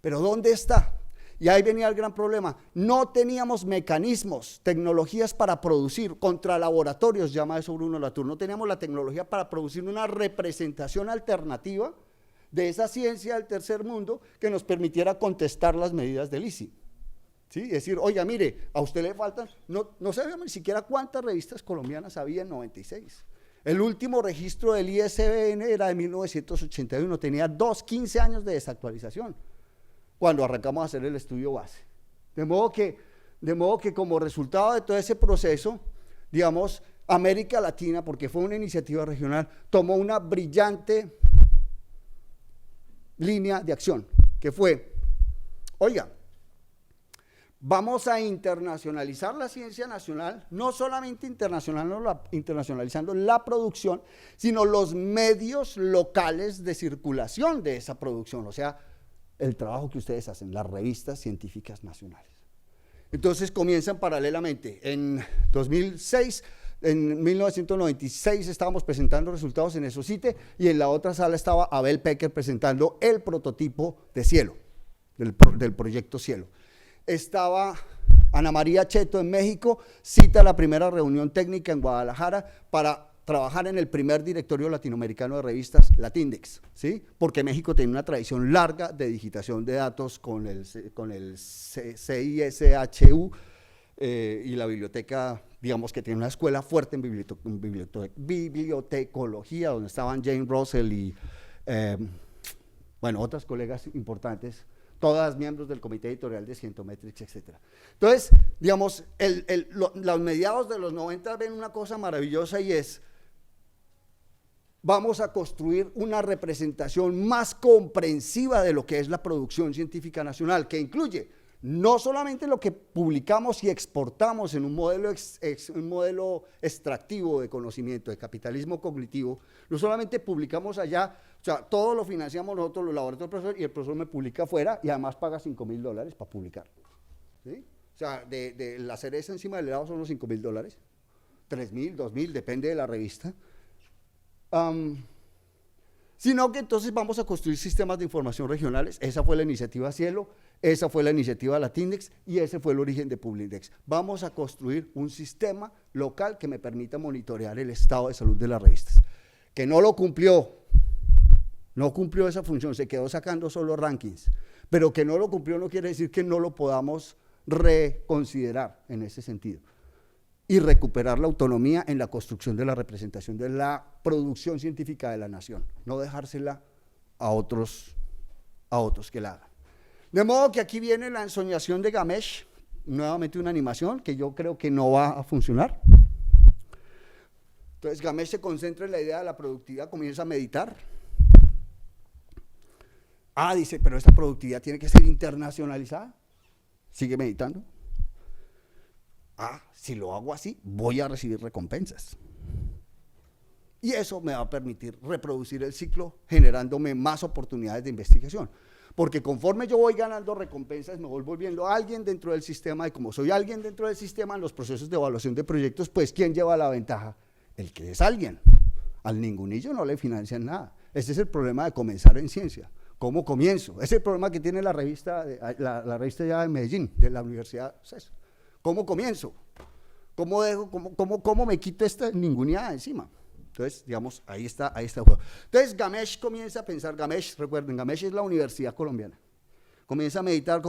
pero ¿dónde está? Y ahí venía el gran problema, no teníamos mecanismos, tecnologías para producir, contra laboratorios, llama eso Bruno Latour, no teníamos la tecnología para producir una representación alternativa de esa ciencia del tercer mundo que nos permitiera contestar las medidas del ISI. ¿Sí? Decir, oiga, mire, a usted le faltan, no sabíamos ni siquiera cuántas revistas colombianas había en 96. El último registro del ISBN era de 1981, tenía 15 años de desactualización, cuando arrancamos a hacer el estudio base. De modo que como resultado de todo ese proceso, digamos, América Latina, porque fue una iniciativa regional, tomó una brillante línea de acción, que fue, oiga, vamos a internacionalizar la ciencia nacional, no solamente internacionalizando la producción, sino los medios locales de circulación de esa producción, o sea, el trabajo que ustedes hacen, las revistas científicas nacionales. Entonces comienzan paralelamente, en 2006, en 1996 estábamos presentando resultados en ESOCITE y en la otra sala estaba Abel Pecker presentando el prototipo de Cielo, del proyecto Cielo. Estaba Ana María Cheto en México, cita la primera reunión técnica en Guadalajara para trabajar en el primer directorio latinoamericano de revistas, Latindex, ¿sí? Porque México tiene una tradición larga de digitación de datos con el CISHU y la biblioteca, digamos que tiene una escuela fuerte en bibliotecología, donde estaban Jane Russell y bueno, otras colegas importantes, todas miembros del comité editorial de Scientometrics, etc. Entonces, digamos, los mediados de los 90 ven una cosa maravillosa y es, vamos a construir una representación más comprensiva de lo que es la producción científica nacional, que incluye no solamente lo que publicamos y exportamos en un modelo extractivo de conocimiento, de capitalismo cognitivo, no solamente publicamos allá, o sea, todo lo financiamos nosotros, los laboratorios del profesor, y el profesor me publica afuera y además paga $5.000 para publicar. ¿Sí? O sea, de la cereza encima del helado son los $5.000, 3.000, 2.000, depende de la revista. Sino que entonces vamos a construir sistemas de información regionales. Esa fue la iniciativa Cielo, esa fue la iniciativa Latindex y ese fue el origen de Publindex. Vamos a construir un sistema local que me permita monitorear el estado de salud de las revistas. Que no lo cumplió, no cumplió esa función, se quedó sacando solo rankings, pero que no lo cumplió no quiere decir que no lo podamos reconsiderar en ese sentido y recuperar la autonomía en la construcción de la representación de la producción científica de la nación, no dejársela a otros que la hagan. De modo que aquí viene la ensoñación de Gamesh, nuevamente una animación que yo creo que no va a funcionar. Entonces Gamesh se concentra en la idea de la productividad, comienza a meditar. Dice, pero esta productividad tiene que ser internacionalizada. Sigue meditando. Si lo hago así, voy a recibir recompensas. Y eso me va a permitir reproducir el ciclo, generándome más oportunidades de investigación. Porque conforme yo voy ganando recompensas, me voy volviendo alguien dentro del sistema, y como soy alguien dentro del sistema, en los procesos de evaluación de proyectos, pues ¿quién lleva la ventaja? El que es alguien. Al ningunillo no le financian nada. Ese es el problema de comenzar en ciencia. ¿Cómo comienzo? Ese es el problema que tiene la revista ya de Medellín, de la Universidad CES. ¿Cómo comienzo? ¿Cómo me quito esta ninguneada encima? Entonces, digamos, ahí está el juego. Entonces, Gamesh comienza a pensar, recuerden, Gamesh es la Universidad Colombiana. Comienza a meditar,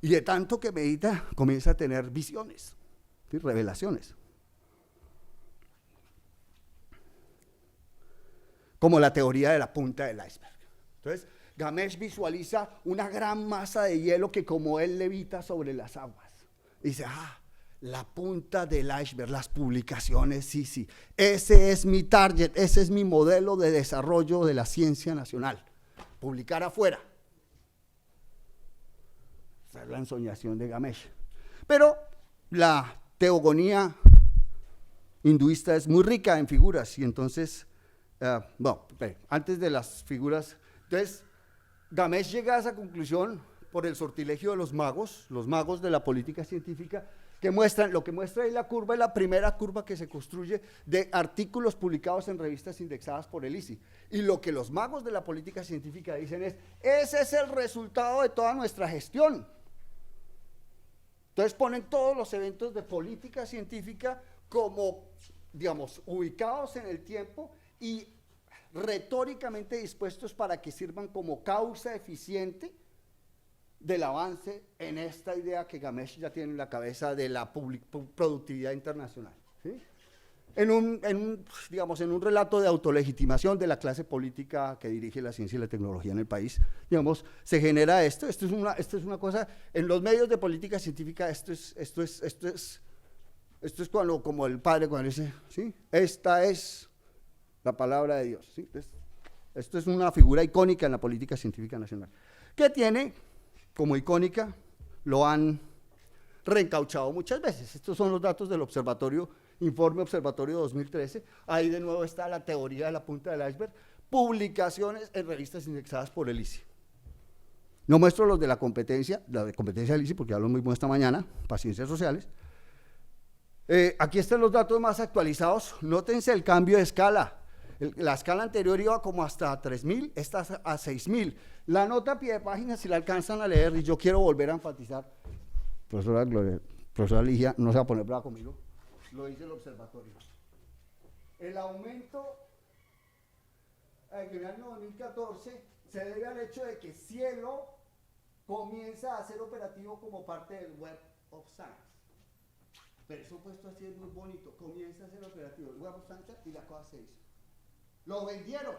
y de tanto que medita, comienza a tener visiones, ¿sí? Revelaciones. Como la teoría de la punta del iceberg. Entonces, Gamesh visualiza una gran masa de hielo que como él levita sobre las aguas. Dice, la punta del iceberg, las publicaciones, sí, ese es mi target, ese es mi modelo de desarrollo de la ciencia nacional, publicar afuera. Esa es la ensoñación de Gamesh. Pero la teogonía hinduista es muy rica en figuras, y entonces, antes de las figuras, entonces Gamesh llega a esa conclusión por el sortilegio de los magos de la política científica, que lo que muestra ahí la curva es la primera curva que se construye de artículos publicados en revistas indexadas por el ICI. Y lo que los magos de la política científica dicen es, ese es el resultado de toda nuestra gestión. Entonces ponen todos los eventos de política científica como, digamos, ubicados en el tiempo y retóricamente dispuestos para que sirvan como causa eficiente del avance en esta idea que Gamesh ya tiene en la cabeza de la productividad internacional, ¿sí? En un relato de autolegitimación de la clase política que dirige la ciencia y la tecnología en el país, digamos, se genera esto es una cosa, en los medios de política científica esto es cuando, como el padre cuando dice, ¿sí? Esta es la palabra de Dios, ¿sí? Esto es una figura icónica en la política científica nacional, que tiene como icónica, lo han reencauchado muchas veces. Estos son los datos del Informe Observatorio 2013. Ahí de nuevo está la teoría de la punta del iceberg, publicaciones en revistas indexadas por el ICI. No muestro los de la de competencia del ICI, porque hablo muy bueno esta mañana, para ciencias sociales. Aquí están los datos más actualizados. Nótense el cambio de escala. La escala anterior iba como hasta 3.000, esta a 6.000. La nota a pie de página, si la alcanzan a leer, y yo quiero volver a enfatizar, profesora Ligia, no se va a poner brava conmigo, lo dice el observatorio. El aumento en el año 2014 se debe al hecho de que Cielo comienza a ser operativo como parte del Web of Science. Pero eso puesto así es muy bonito, comienza a ser operativo el Web of Science y la cosa se hizo. Lo vendieron.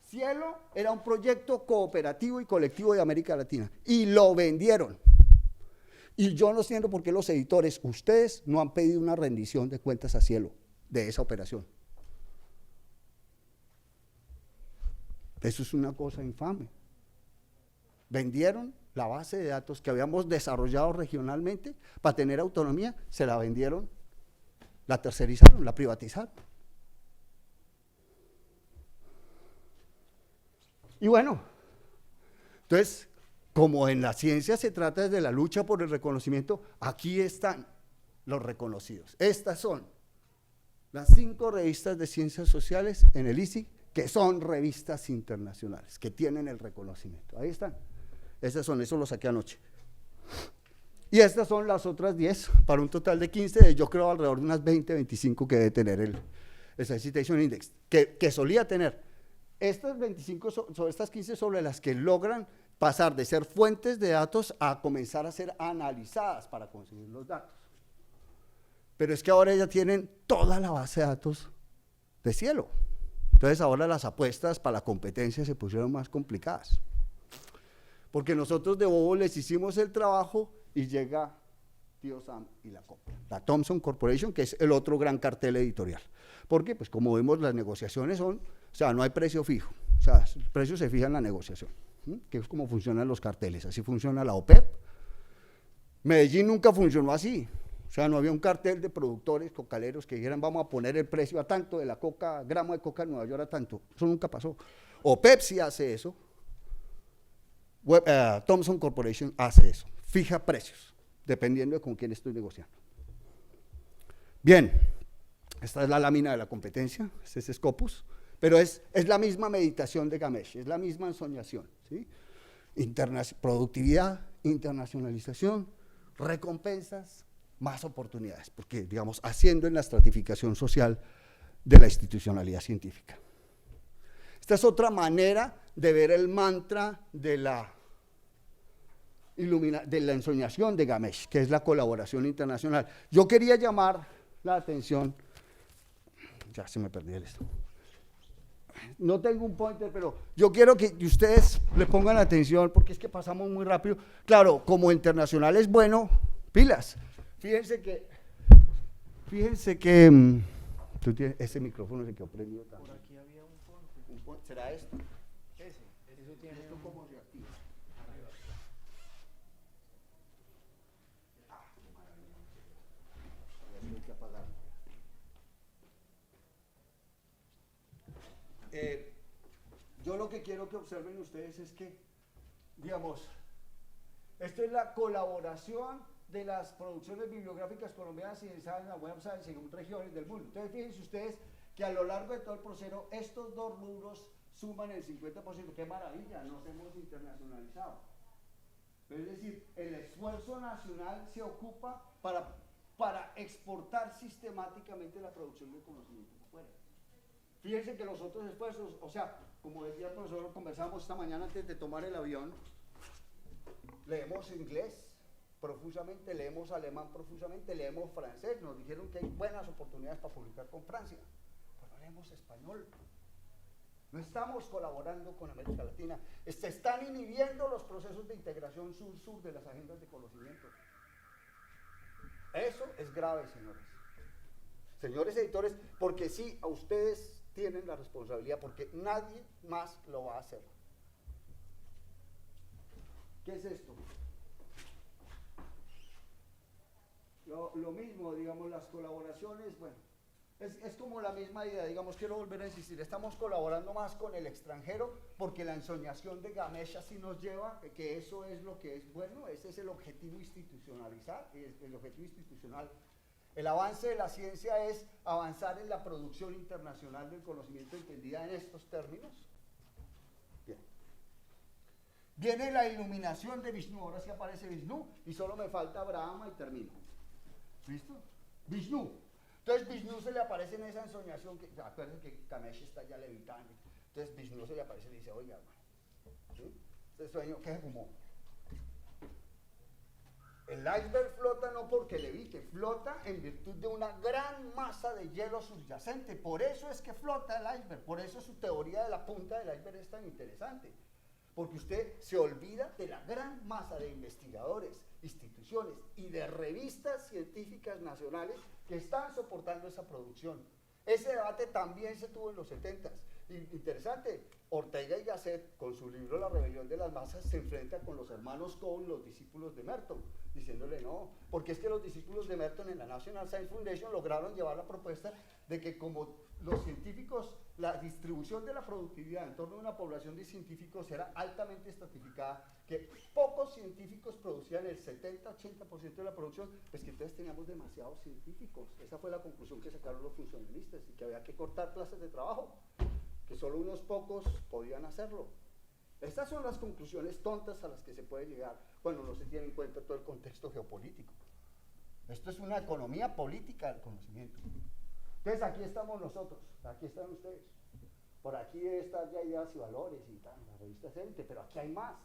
Cielo era un proyecto cooperativo y colectivo de América Latina y lo vendieron. Y yo no entiendo por qué los editores, ustedes no han pedido una rendición de cuentas a Cielo de esa operación. Eso es una cosa infame. Vendieron la base de datos que habíamos desarrollado regionalmente para tener autonomía, se la vendieron, la tercerizaron, la privatizaron. Y bueno, entonces, como en la ciencia se trata de la lucha por el reconocimiento, aquí están los reconocidos. Estas son las 5 revistas de ciencias sociales en el ISI, que son revistas internacionales, que tienen el reconocimiento. Ahí están. Esas son, eso lo saqué anoche. Y estas son las otras 10, para un total de 15, yo creo alrededor de unas 20, 25 que debe tener el Citation Index, que solía tener. Estas 25 sobre estas 15 sobre las que logran pasar de ser fuentes de datos a comenzar a ser analizadas para conseguir los datos. Pero es que ahora ya tienen toda la base de datos de Cielo. Entonces ahora las apuestas para la competencia se pusieron más complicadas. Porque nosotros de bobo les hicimos el trabajo y llega Tío Sam y la compra. La Thomson Corporation, que es el otro gran cartel editorial. ¿Por qué? Pues como vemos, las negociaciones son, o sea, no hay precio fijo. O sea, el precio se fija en la negociación, que es como funcionan los carteles. Así funciona la OPEP. Medellín nunca funcionó así. O sea, no había un cartel de productores cocaleros que dijeran vamos a poner el precio a tanto de la coca, gramo de coca en Nueva York a tanto. Eso nunca pasó. OPEP sí hace eso. Thomson Corporation hace eso. Fija precios, dependiendo de con quién estoy negociando. Bien, esta es la lámina de la competencia, este es Scopus, pero es la misma meditación de Gamesh, es la misma ensoñación, ¿sí? Productividad, internacionalización, recompensas, más oportunidades, porque, digamos, haciendo en la estratificación social de la institucionalidad científica. Esta es otra manera de ver el mantra de la ensoñación de Gamesh, que es la colaboración internacional. Yo quería llamar la atención, ya se me perdió esto. No tengo un pointer, pero yo quiero que ustedes le pongan atención porque es que pasamos muy rápido. Claro, como internacional es bueno, pilas. Fíjense que tú tienes ese micrófono que prendido también. Por aquí había un pointer. ¿Será esto? Eso tiene ¿Esto cómo se activa? Qué maravilla. Hay que apagar. Yo lo que quiero que observen ustedes es que, digamos, esto es la colaboración de las producciones bibliográficas colombianas y en la web según regiones del mundo. Entonces, fíjense ustedes que a lo largo de todo el proceso, estos dos rubros suman el 50%. ¡Qué maravilla! Nos hemos internacionalizado. Pero es decir, el esfuerzo nacional se ocupa para exportar sistemáticamente la producción del conocimiento afuera. Fíjense que los otros esfuerzos, o sea, como decía el profesor, conversamos esta mañana antes de tomar el avión, leemos inglés profusamente, leemos alemán profusamente, leemos francés, nos dijeron que hay buenas oportunidades para publicar con Francia, pero no leemos español. No estamos colaborando con América Latina, se están inhibiendo los procesos de integración sur-sur de las agendas de conocimiento. Eso es grave, señores. Señores editores, porque sí, a ustedes tienen la responsabilidad, porque nadie más lo va a hacer. ¿Qué es esto? Lo mismo, digamos, las colaboraciones, bueno, es como la misma idea, digamos, quiero volver a insistir, estamos colaborando más con el extranjero, porque la ensoñación de Gamesh así nos lleva, que eso es lo que es bueno, ese es el objetivo institucionalizar, el objetivo institucional. El avance de la ciencia es avanzar en la producción internacional del conocimiento entendida en estos términos. Bien. Viene la iluminación de Vishnu, ahora sí aparece Vishnu, y solo me falta Brahma y termino. ¿Listo? Vishnu. Entonces Vishnu se le aparece en esa ensoñación, que acuérdense que Ganesh está ya levitando. Entonces Vishnu se le aparece y le dice, oiga, hermano, ¿sí? Este sueño, ¿qué es como? iceberg flota no porque levite, flota en virtud de una gran masa de hielo subyacente. Por eso es que flota el iceberg, por eso su teoría de la punta del iceberg es tan interesante. Porque usted se olvida de la gran masa de investigadores, instituciones y de revistas científicas nacionales que están soportando esa producción. Ese debate también se tuvo en los 70s. Interesante, Ortega y Gasset, con su libro La rebelión de las masas, se enfrenta con los hermanos Cohen, los discípulos de Merton, diciéndole no, porque es que los discípulos de Merton en la National Science Foundation lograron llevar la propuesta de que como los científicos, la distribución de la productividad en torno a una población de científicos era altamente estratificada, que pocos científicos producían el 70-80% de la producción, pues que entonces teníamos demasiados científicos. Esa fue la conclusión que sacaron los funcionalistas, y que había que cortar plazas de trabajo, que solo unos pocos podían hacerlo. Estas son las conclusiones tontas a las que se puede llegar cuando no se tiene en cuenta todo el contexto geopolítico. Esto es una economía política del conocimiento. Entonces aquí estamos nosotros, aquí están ustedes. Por aquí están ya Ideas y Valores y tal, la revista Cente, pero aquí hay más.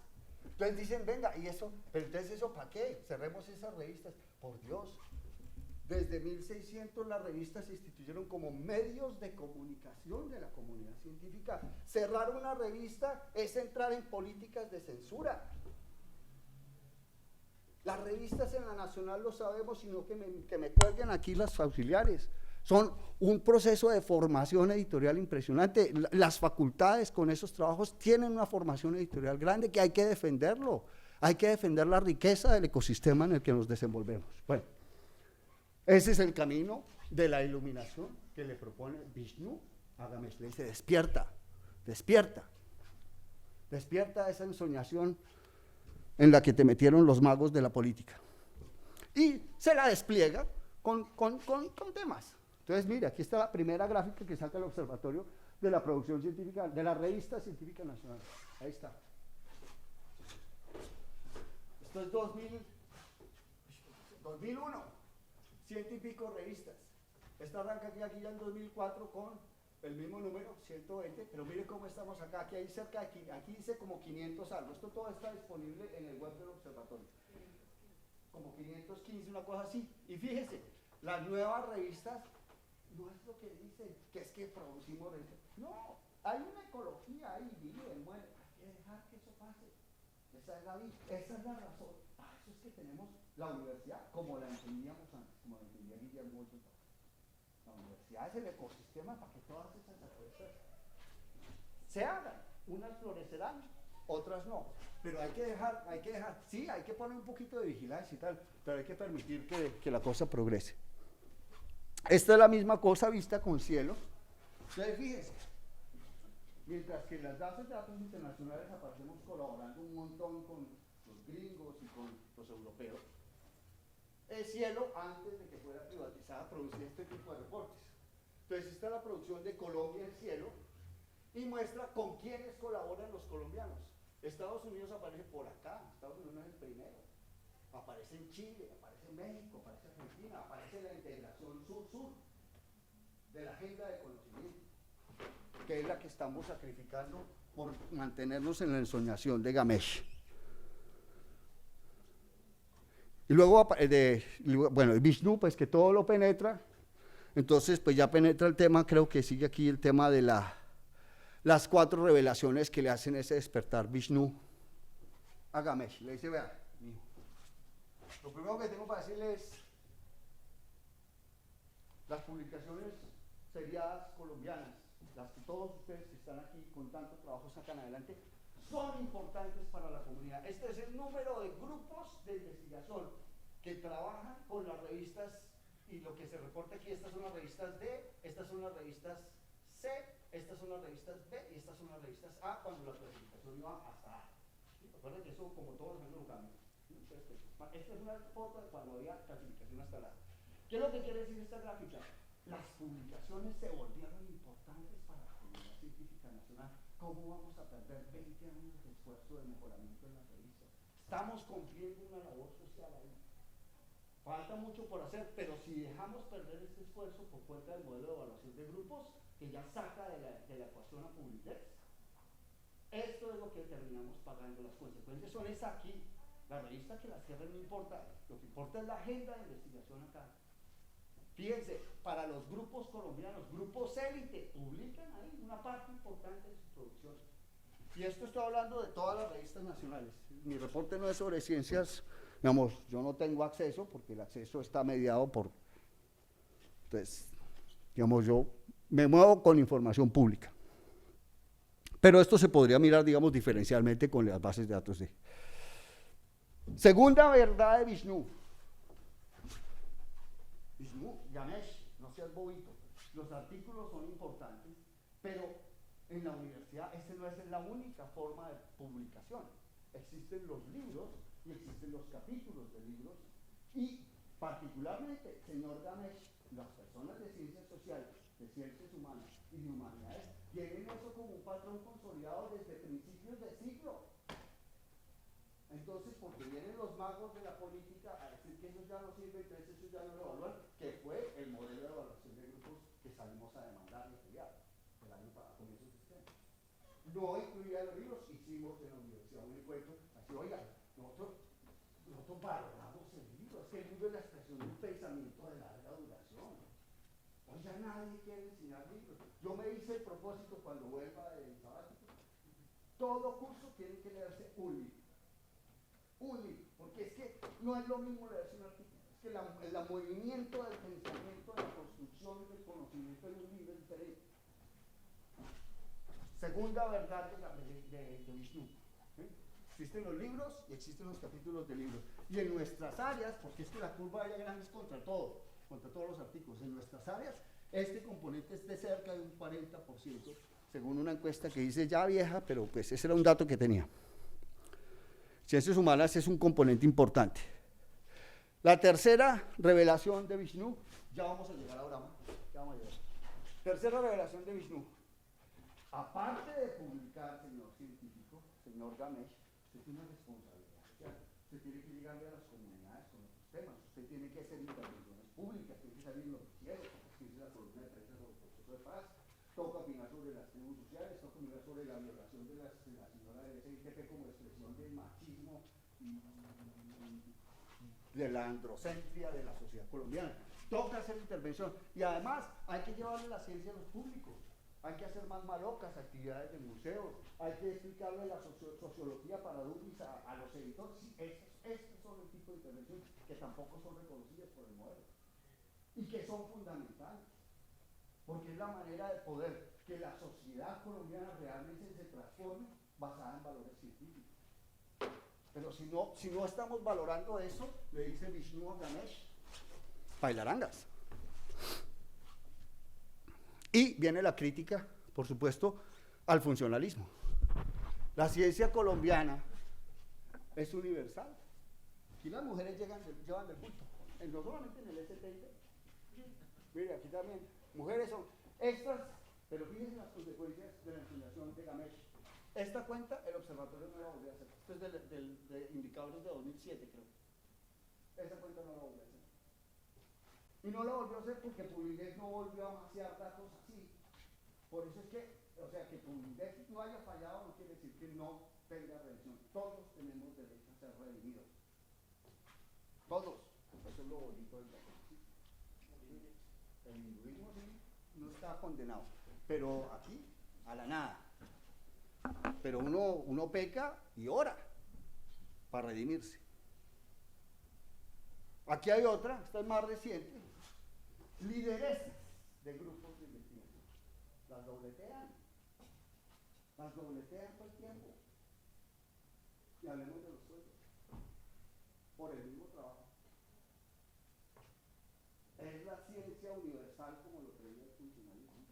Entonces dicen, venga, ¿y eso? Pero entonces ¿eso para qué? Cerremos esas revistas. Por Dios, desde 1600 las revistas se instituyeron como medios de comunicación de la comunidad científica. Cerrar una revista es entrar en políticas de censura. Las revistas en la Nacional lo sabemos, sino que me cuelguen aquí las auxiliares. Son un proceso de formación editorial impresionante. Las facultades con esos trabajos tienen una formación editorial grande que hay que defenderlo. Hay que defender la riqueza del ecosistema en el que nos desenvolvemos. Bueno, ese es el camino de la iluminación que le propone Vishnu a Gamesh. Le dice, despierta, despierta, despierta esa ensoñación en la que te metieron los magos de la política. Y se la despliega con temas. Entonces, mire, aquí está la primera gráfica que saca el observatorio de la producción científica, de la revista científica nacional. Ahí está. Esto es 2001, ciento y pico revistas. Esta arranca aquí ya en 2004 con el mismo número, 120, pero mire cómo estamos acá, aquí hay cerca de, aquí dice como 500 algo. Esto todo está disponible en el web del observatorio. Como 515, una cosa así. Y fíjese, las nuevas revistas no es lo que dicen, que es que producimos revistas. No, hay una ecología ahí, viven, mueren. Hay que dejar que eso pase. Esa es la vida, esa es la razón. Para eso es que tenemos la universidad como la entendíamos antes, como la entendía Guillermo Ochoa. La universidad es el ecosistema para que todas esas cosas se hagan. Unas florecerán, otras no. Pero hay que dejar, sí, hay que poner un poquito de vigilancia y tal, pero hay que permitir que la cosa progrese. Esta es la misma cosa vista con cielo. Entonces, fíjense, mientras que en las bases de datos internacionales aparecemos colaborando un montón con los gringos y con los europeos, el cielo, antes de que fuera privatizada, producía este tipo de reportes. Entonces, esta es la producción de Colombia el cielo y muestra con quiénes colaboran los colombianos. Estados Unidos aparece por acá, Estados Unidos no es el primero. Aparece en Chile, aparece en México, aparece en Argentina, aparece la integración sur-sur de la agenda de conocimiento, que es la que estamos sacrificando por mantenernos en la ensoñación de Gamesh. Y luego, bueno, el Vishnu, pues que todo lo penetra, entonces pues ya penetra el tema, creo que sigue aquí el tema de las 4 revelaciones que le hacen ese despertar Vishnu a Gamesh. Le dice, vea, lo primero que tengo para decirle es, las publicaciones seriadas colombianas, las que todos ustedes que están aquí con tanto trabajo sacan adelante, son importantes para la comunidad. Este es el número de grupos de investigación que trabajan con las revistas, y lo que se reporta aquí, estas son las revistas D, estas son las revistas C, estas son las revistas B y estas son las revistas A, cuando la clasificación iba hasta A. Recuerden que eso, como todos los años, lo cambia. Esta es una foto de cuando había clasificación hasta la A. ¿Qué es lo que quiere decir esta gráfica? Las publicaciones se volvieron importantes para la comunidad científica nacional. ¿Cómo vamos a perder 20 años de esfuerzo de mejoramiento en la revista? Estamos cumpliendo una labor social ahí. Falta mucho por hacer, pero si dejamos perder este esfuerzo por cuenta del modelo de evaluación de grupos, que ya saca de la ecuación a Publitex, esto es lo que terminamos pagando. Las consecuencias son es aquí. La revista que la cierren no importa, lo que importa es la agenda de investigación acá. Fíjense, para los grupos colombianos, grupos élite, publican ahí una parte importante de su producción. Y esto estoy hablando de todas las revistas nacionales. Mi reporte no es sobre ciencias, digamos, yo no tengo acceso porque el acceso está mediado por... Entonces, digamos, yo me muevo con información pública. Pero esto se podría mirar, digamos, diferencialmente con las bases de datos de... Segunda verdad de Vishnu. Vishnu, Ganesh, no seas bobito. Los artículos son importantes, pero en la universidad esa no es la única forma de publicación. Existen los libros y existen los capítulos de libros y particularmente, señor Ganesh, las personas de ciencias sociales, de ciencias humanas y de humanidades tienen eso como un patrón consolidado desde principios de siglo. Entonces, porque vienen los magos de la política a decir que eso ya no sirve, que eso ya no lo evalúan, que fue el modelo de evaluación de grupos que salimos a demandar y a pelear el año para comienzos de este año. No incluía los libros, hicimos en la universidad un encuentro, así, oiga, nosotros valoramos el libro, es que el libro es la expresión de un pensamiento de larga duración. Hoy ya nadie quiere enseñar libros. Yo me hice el propósito cuando vuelva del sabático, todo curso tiene que leerse un libro. Un libro, porque es que no es lo mismo leerse un artículo, es que el movimiento del pensamiento, de la construcción del conocimiento en un libro es diferente. Segunda verdad de Vishnu. Existen los libros y existen los capítulos de libros. Y en nuestras áreas, porque es que la curva de Lagrange es contra todo, contra todos los artículos, en nuestras áreas, este componente es de cerca de un 40%, según una encuesta que dice ya vieja, pero pues ese era un dato que tenía. Ciencias humanas es un componente importante. La tercera revelación de Vishnu, ya vamos a llegar ahora, ya vamos a llegar. Tercera revelación de Vishnu. Aparte de publicar, señor científico, señor Ganesh, usted tiene una responsabilidad social. Usted tiene que llegarle a las comunidades con otros temas. Usted tiene que hacer intervenciones públicas, tiene que salir en noticieros, escribir la columna de prensa sobre el proceso de paz, toca opinar sobre las tribus sociales, toca opinar sobre la violación de la señora del SITP como expresión del machismo y de la androcentria de la sociedad colombiana. Toca hacer intervención y además hay que llevarle la ciencia a los públicos. Hay que hacer más malocas, actividades de museos, hay que explicarle la sociología para adultos a los editores. Sí, estos son el tipo de intervenciones que tampoco son reconocidas por el modelo y que son fundamentales, porque es la manera de poder que la sociedad colombiana realmente se transforme basada en valores científicos. Pero si no estamos valorando eso, le dice Vishnu a Ganesh, bailarangas. Y viene la crítica, por supuesto, al funcionalismo. La ciencia colombiana es universal. Aquí las mujeres llevan del culto, no solamente en el STIP. Mire, aquí también, mujeres son estas, pero fíjense las consecuencias de la inclinación de Ganesh. Esta cuenta, el observatorio no la volvió a hacer. Esto es de indicadores de 2007, creo. Esa cuenta no la volvió a hacer. Y no la volvió a hacer porque Publidex no volvió a maciar datos así. Por eso es que, o sea, que Publidex no haya fallado no quiere decir que no tenga revisión. Todos tenemos derecho a ser redimidos. Todos. Eso es lo bonito del dato. El hinduismo sí no está condenado, pero aquí, a la nada. Pero uno peca y ora para redimirse. Aquí hay otra, esta es más reciente. Lideresas de grupos de investigación. Las dobletean todo el tiempo. Y hablemos de los sueldos. Por el mismo trabajo. Es la ciencia universal como lo creía el funcionalismo.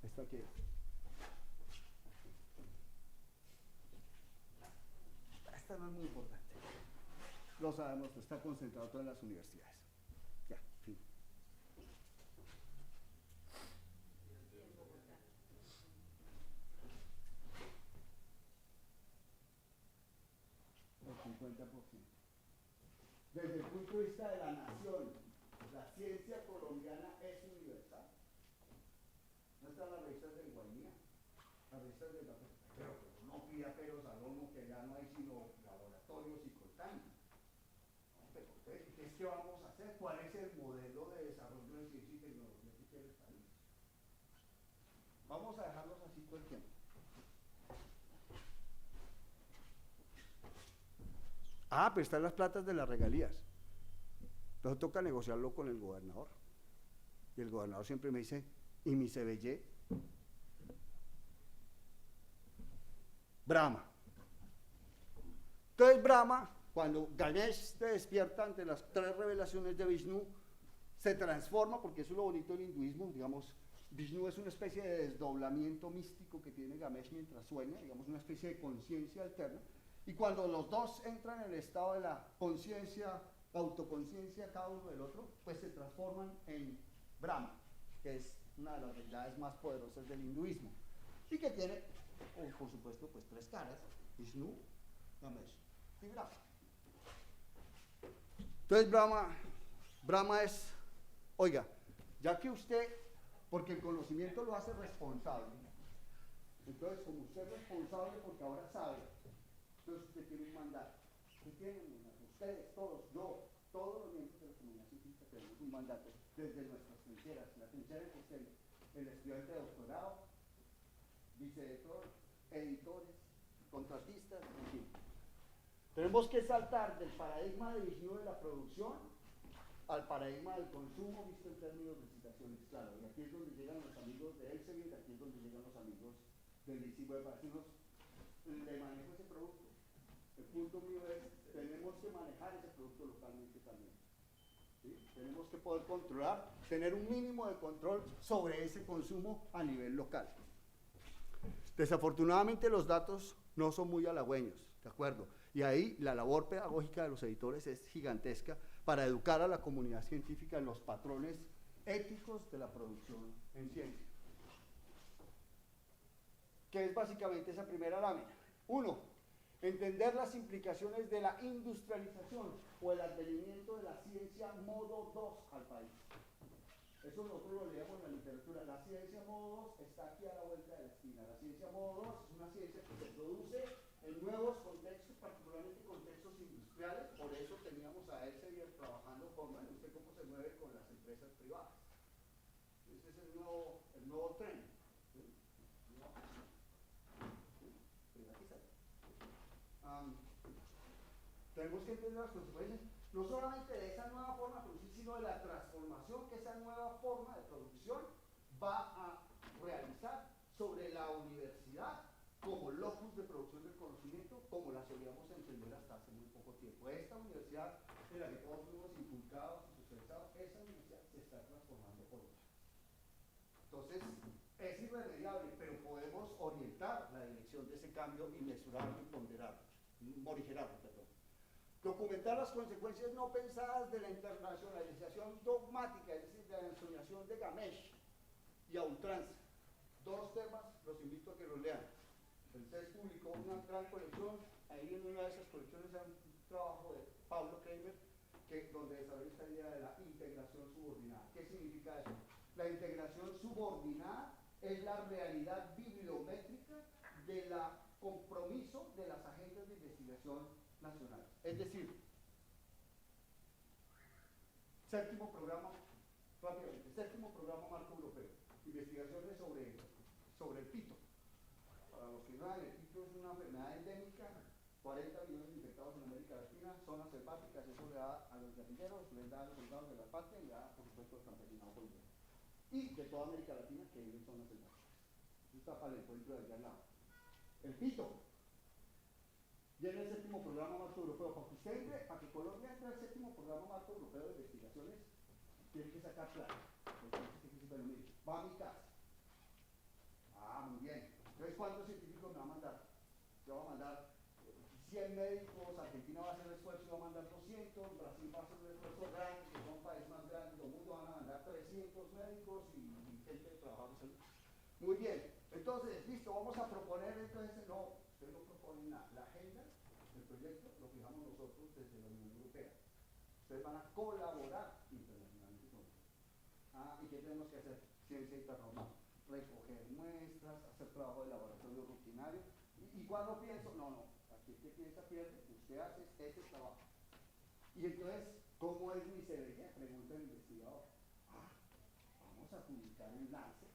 ¿Esta qué es? Esta no es muy importante. Lo sabemos, está concentrado todo en las universidades. Ya, fin. El 50%. Desde el punto de vista de la nación, la ciencia colombiana es universal. No están las revistas de Guainía, las revistas de María Pero Salomo, que ya no hay sino laboratorios y coltaños. Pero entonces, ¿qué es que vamos a hacer? ¿Cuál es el modelo de desarrollo de ciencia y tecnología que quiere el país? Vamos a dejarlos así todo el tiempo. Ah, pero están las platas de las regalías. Entonces toca negociarlo con el gobernador. Y el gobernador siempre me dice, ¿y mi CBY? Brahma. Entonces Brahma, cuando Ganesh se despierta ante las 3 revelaciones de Vishnu, se transforma, porque eso es lo bonito del hinduismo, digamos, Vishnu es una especie de desdoblamiento místico que tiene Ganesh mientras sueña, digamos, una especie de conciencia alterna, y cuando los dos entran en el estado de la conciencia, autoconciencia cada uno del otro, pues se transforman en Brahma, que es una de las deidades más poderosas del hinduismo, y que tiene, por supuesto, pues 3 caras, Vishnu, Ganesh y Brahma. Entonces Brahma es, oiga, ya que usted, porque el conocimiento lo hace responsable, entonces como usted es responsable porque ahora sabe, entonces usted tiene un mandato. Usted tiene un mandato. Ustedes, todos, yo, todos los miembros de la comunidad científica tenemos un mandato desde nuestras trincheras. La trinchera es el estudiante de doctorado, viceeditor, editores, contratistas, en fin. Tenemos que saltar del paradigma de Vishnu de la producción al paradigma del consumo visto en términos de citaciones, claro, y aquí es donde llegan los amigos de Elsevier, aquí es donde llegan los amigos del ICIWeb, para decirnos, le manejo ese producto. El punto mío es, tenemos que manejar ese producto localmente también. ¿Sí? Tenemos que poder controlar, tener un mínimo de control sobre ese consumo a nivel local. Desafortunadamente los datos no son muy halagüeños, ¿de acuerdo? Y ahí la labor pedagógica de los editores es gigantesca para educar a la comunidad científica en los patrones éticos de la producción en ciencia. ¿Qué es básicamente esa primera lámina? 1. Entender las implicaciones de la industrialización o el advenimiento de la ciencia modo 2 al país. Eso nosotros lo leemos en la literatura. La ciencia modo 2 está aquí a la vuelta de la esquina. La ciencia modo 2 es una ciencia que se produce en nuevos contextos, particularmente contextos industriales. Por eso teníamos a Elsevier trabajando con, bueno, usted cómo se mueve con las empresas privadas. Ese es el nuevo tren. ¿Sí? Privatizar. Tenemos que entender las consecuencias no solamente de esa nueva forma de producir, sino de la transformación que esa nueva forma de producción va a realizar sobre la universidad como locus de producción del conocimiento, como la solíamos entender hasta hace muy poco tiempo. Esta universidad en la que todos fuimos inculcados y socializados, esa universidad se está transformando por otra. Entonces, es irremediable, pero podemos orientar la dirección de ese cambio y mesurarlo y ponderarlo, morigerarlo, perdón. Documentar las consecuencias no pensadas de la internacionalización dogmática, es decir, de la ensoñación de Ganesh y a ultranza. 2 temas, los invito a que los lean. El CES publicó una gran colección, ahí en una de esas colecciones hay un trabajo de Pablo Kramer, donde desarrolla esta idea de la integración subordinada. ¿Qué significa eso? La integración subordinada es la realidad bibliométrica del compromiso de las agencias de investigación nacionales. Es decir, séptimo programa marco europeo, investigaciones sobre el pito. Para los que no saben, el pito es una enfermedad endémica, 40 millones de infectados en América Latina, zonas selváticas, eso le da a los guerrilleros, les da a los soldados de la patria y le da, por supuesto, al campesinado colombiano. Y de toda América Latina que vive en zonas selváticas. Eso está para el encuentro de allá al lado. El pito. Viene el séptimo programa marco europeo. Para que Colombia entre al séptimo programa marco europeo de investigaciones, tiene que sacar plata. Va a mi casa. Ah, muy bien. Entonces, ¿cuántos científicos me va a mandar? Yo voy a mandar 100 médicos, Argentina va a hacer el esfuerzo y va a mandar 200, Brasil va a hacer un esfuerzo grande, que son países más grandes del mundo, van a mandar 300 médicos y gente de trabajo de salud. Muy bien. Entonces, listo, vamos a proponer entonces, no, ustedes no proponen nada. La agenda, el proyecto, lo fijamos nosotros desde la Unión Europea. Ustedes van a colaborar internacionalmente con nosotros. ¿Y qué tenemos que hacer? Ciencia internacional. Recoger muestras, hacer trabajo de laboratorio rutinario y cuando pienso, no, aquí el que piensa pierde, usted hace ese trabajo. Y entonces, ¿cómo es mi CBG? Pregunta el investigador. Vamos a publicar en Lancet,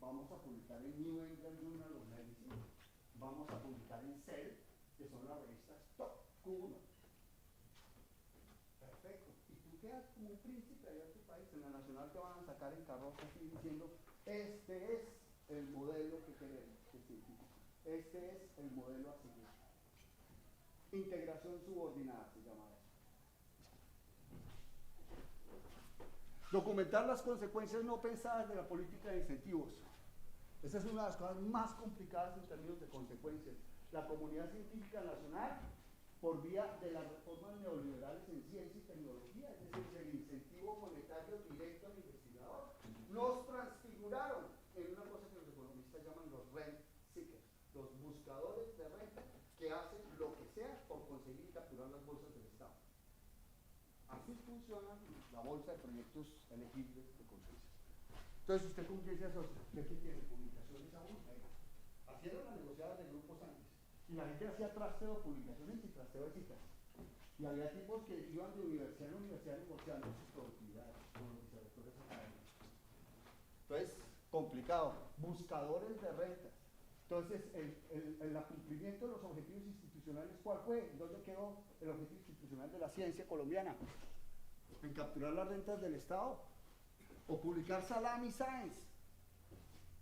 vamos a publicar en New England Journal of Medicine, vamos a publicar en Cell, que son las revistas top Q1. Perfecto. Y tú quedas como un príncipe allá en tu país, en la nacional te van a sacar en carroza así diciendo, este es el modelo que queremos, que científico. Este es el modelo a seguir. Integración subordinada se llama eso. Documentar las consecuencias no pensadas de la política de incentivos. Esa es una de las cosas más complicadas en términos de consecuencias. La comunidad científica nacional, por vía de las reformas neoliberales en ciencia y tecnología, es decir, el incentivo monetario directo al investigador, nos transfiguraron en una cosa que los economistas llaman los rent seekers, los buscadores de renta que hacen lo que sea por conseguir capturar las bolsas del Estado. Así funciona la bolsa de proyectos elegibles de conciencia. Entonces, ¿usted con quién se asocia? ¿Usted qué tiene? Publicaciones aún. Así eran las negociadas de grupos antes. Y la gente hacía trasteo de publicaciones y trasteo de citas. Y había tipos que iban de universidad en universidad negociando sus productividades con los vicerrectores académicos. Entonces, complicado. Buscadores de rentas. Entonces, el cumplimiento de los objetivos institucionales, ¿cuál fue? ¿Dónde quedó el objetivo institucional de la ciencia colombiana? En capturar las rentas del Estado o publicar Salami Science.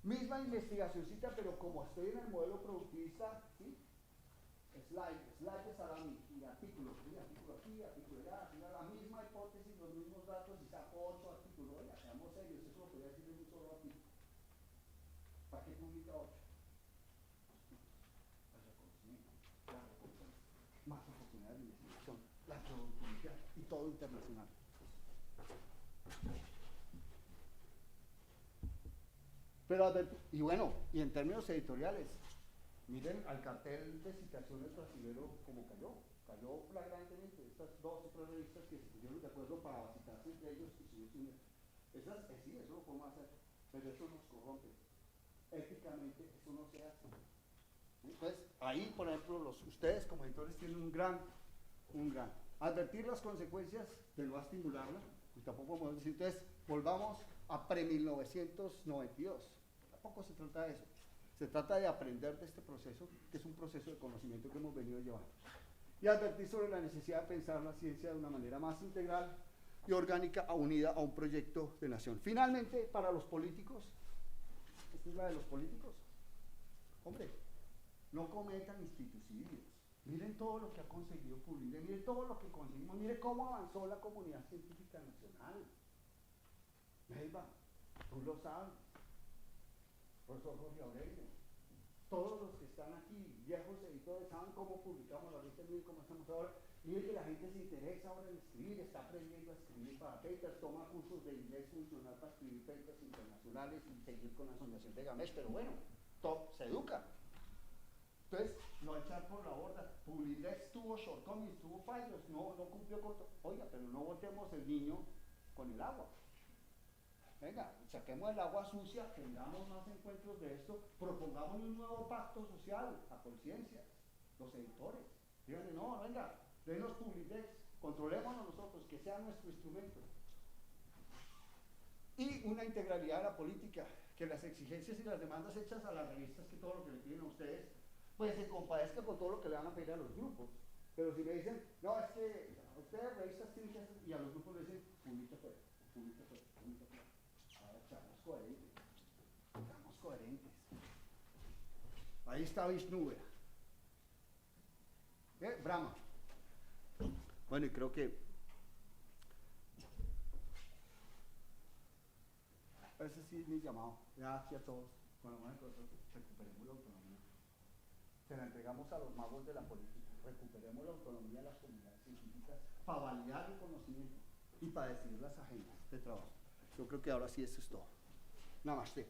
Misma investigacióncita, pero como estoy en el modelo productivista, ¿sí? Slide de Salami y artículos, ¿sí? Artículo aquí, artículo allá, la misma hipótesis, los mismos datos y saco 8 artículos. Oiga, seamos serios, eso lo podría decir en un solo artículo. ¿Para qué publica 8? Más oportunidades de investigación, la productividad y todo internacional. Pero, y bueno, y en términos editoriales, miren al cartel de citaciones brasilero como cayó flagrantemente. Estas 2 o 3 revistas que se pusieron de acuerdo para citarse entre ellos y subirse un. Esas, sí, eso lo podemos hacer, pero eso nos corrompe. Éticamente, eso no se hace. Entonces, ahí, por ejemplo, ustedes como editores tienen un gran. Advertir las consecuencias de no estimularla, y tampoco podemos decir, entonces, volvamos a pre-1992. Tampoco se trata de eso. Se trata de aprender de este proceso, que es un proceso de conocimiento que hemos venido llevando. Y advertir sobre la necesidad de pensar la ciencia de una manera más integral y orgánica, unida a un proyecto de nación. Finalmente, para los políticos, esta es la de los políticos. Hombre, no cometan institucidios. Miren todo lo que ha conseguido Pulido, miren todo lo que conseguimos, miren cómo avanzó la comunidad científica nacional. Melba, tú lo sabes, profesor Jorge Aurelio, todos los que están aquí, viejos editores, saben cómo publicamos la revista, miren cómo estamos ahora. Miren que la gente se interesa ahora en escribir, está aprendiendo a escribir para papers, toma cursos de inglés funcional para escribir papers internacionales y seguir con la asociación de Gamesh, pero bueno, se educa. Entonces, no echar por la borda. Pulilex tuvo shortcomings, tuvo fallos, no cumplió con todo. Oiga, pero no botemos el niño con el agua. Venga, saquemos el agua sucia, tengamos más encuentros de esto, propongamos un nuevo pacto social a conciencia, los editores. Díganle, no, venga, denos Pulilex, controlémonos nosotros, que sea nuestro instrumento. Y una integralidad de la política, que las exigencias y las demandas hechas a las revistas, que todo lo que le piden a ustedes, pues se compadezca con todo lo que le van a pedir a los grupos. Pero si me dicen, no, es que ustedes revistas tienen que hacer, y a los grupos le dicen, publica fuera. A ver, seamos coherentes. Ahí está Vishnu. Brahma. Bueno, y creo que ese sí es mi llamado. Gracias a todos. Con la mano de nosotros recuperemos la autonomía. Se la entregamos a los magos de la política. Recuperemos la autonomía de las comunidades científicas para validar el conocimiento y para decidir las agendas de trabajo. Yo creo que ahora sí eso es todo. Namaste.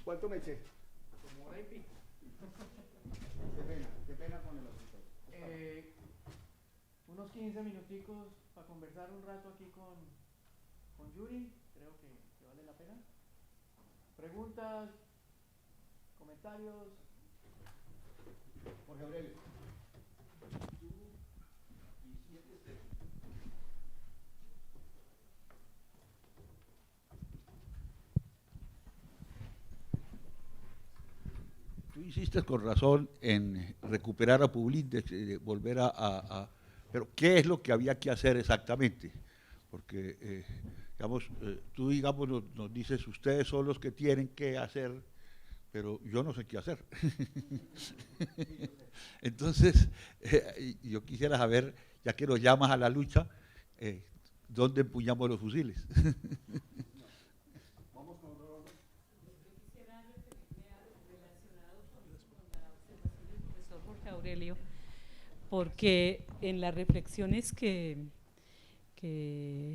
¿Cuánto me eché? 15 minuticos para conversar un rato aquí con Yuri, creo que vale la pena. Preguntas, comentarios. Jorge Aurelio. Tú insistes con razón en recuperar a Publindex, volver pero ¿qué es lo que había que hacer exactamente? Porque, digamos, tú digamos, nos dices, ustedes son los que tienen que hacer, pero yo no sé qué hacer. Entonces, yo quisiera saber, ya que nos llamas a la lucha, ¿dónde empuñamos los fusiles? Aurelio, porque en las reflexiones que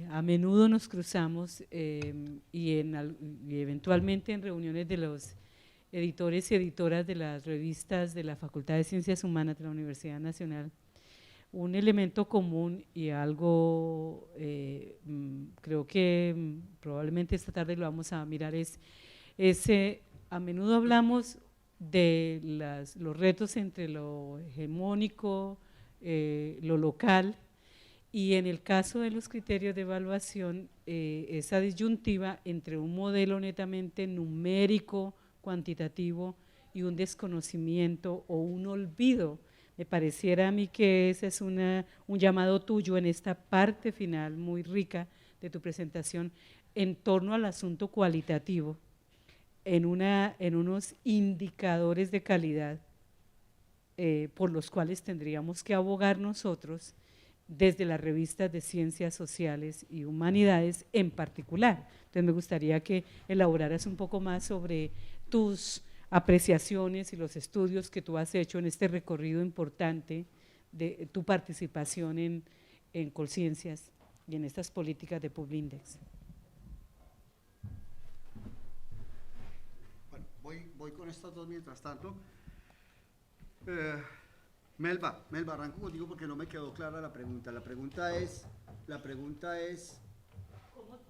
a menudo nos cruzamos y eventualmente en reuniones de los editores y editoras de las revistas de la Facultad de Ciencias Humanas de la Universidad Nacional, un elemento común y algo creo que probablemente esta tarde lo vamos a mirar es a menudo hablamos de los retos entre lo hegemónico, lo local, y en el caso de los criterios de evaluación, esa disyuntiva entre un modelo netamente numérico, cuantitativo, y un desconocimiento o un olvido. Me pareciera a mí que ese es un llamado tuyo en esta parte final muy rica de tu presentación en torno al asunto cualitativo, en unos indicadores de calidad por los cuales tendríamos que abogar nosotros desde las revistas de ciencias sociales y humanidades en particular. Entonces me gustaría que elaboraras un poco más sobre tus apreciaciones y los estudios que tú has hecho en este recorrido importante de tu participación en Colciencias y en estas políticas de Publindex. Voy con estas dos mientras tanto. Melba, arranco contigo porque no me quedó clara la pregunta. La pregunta es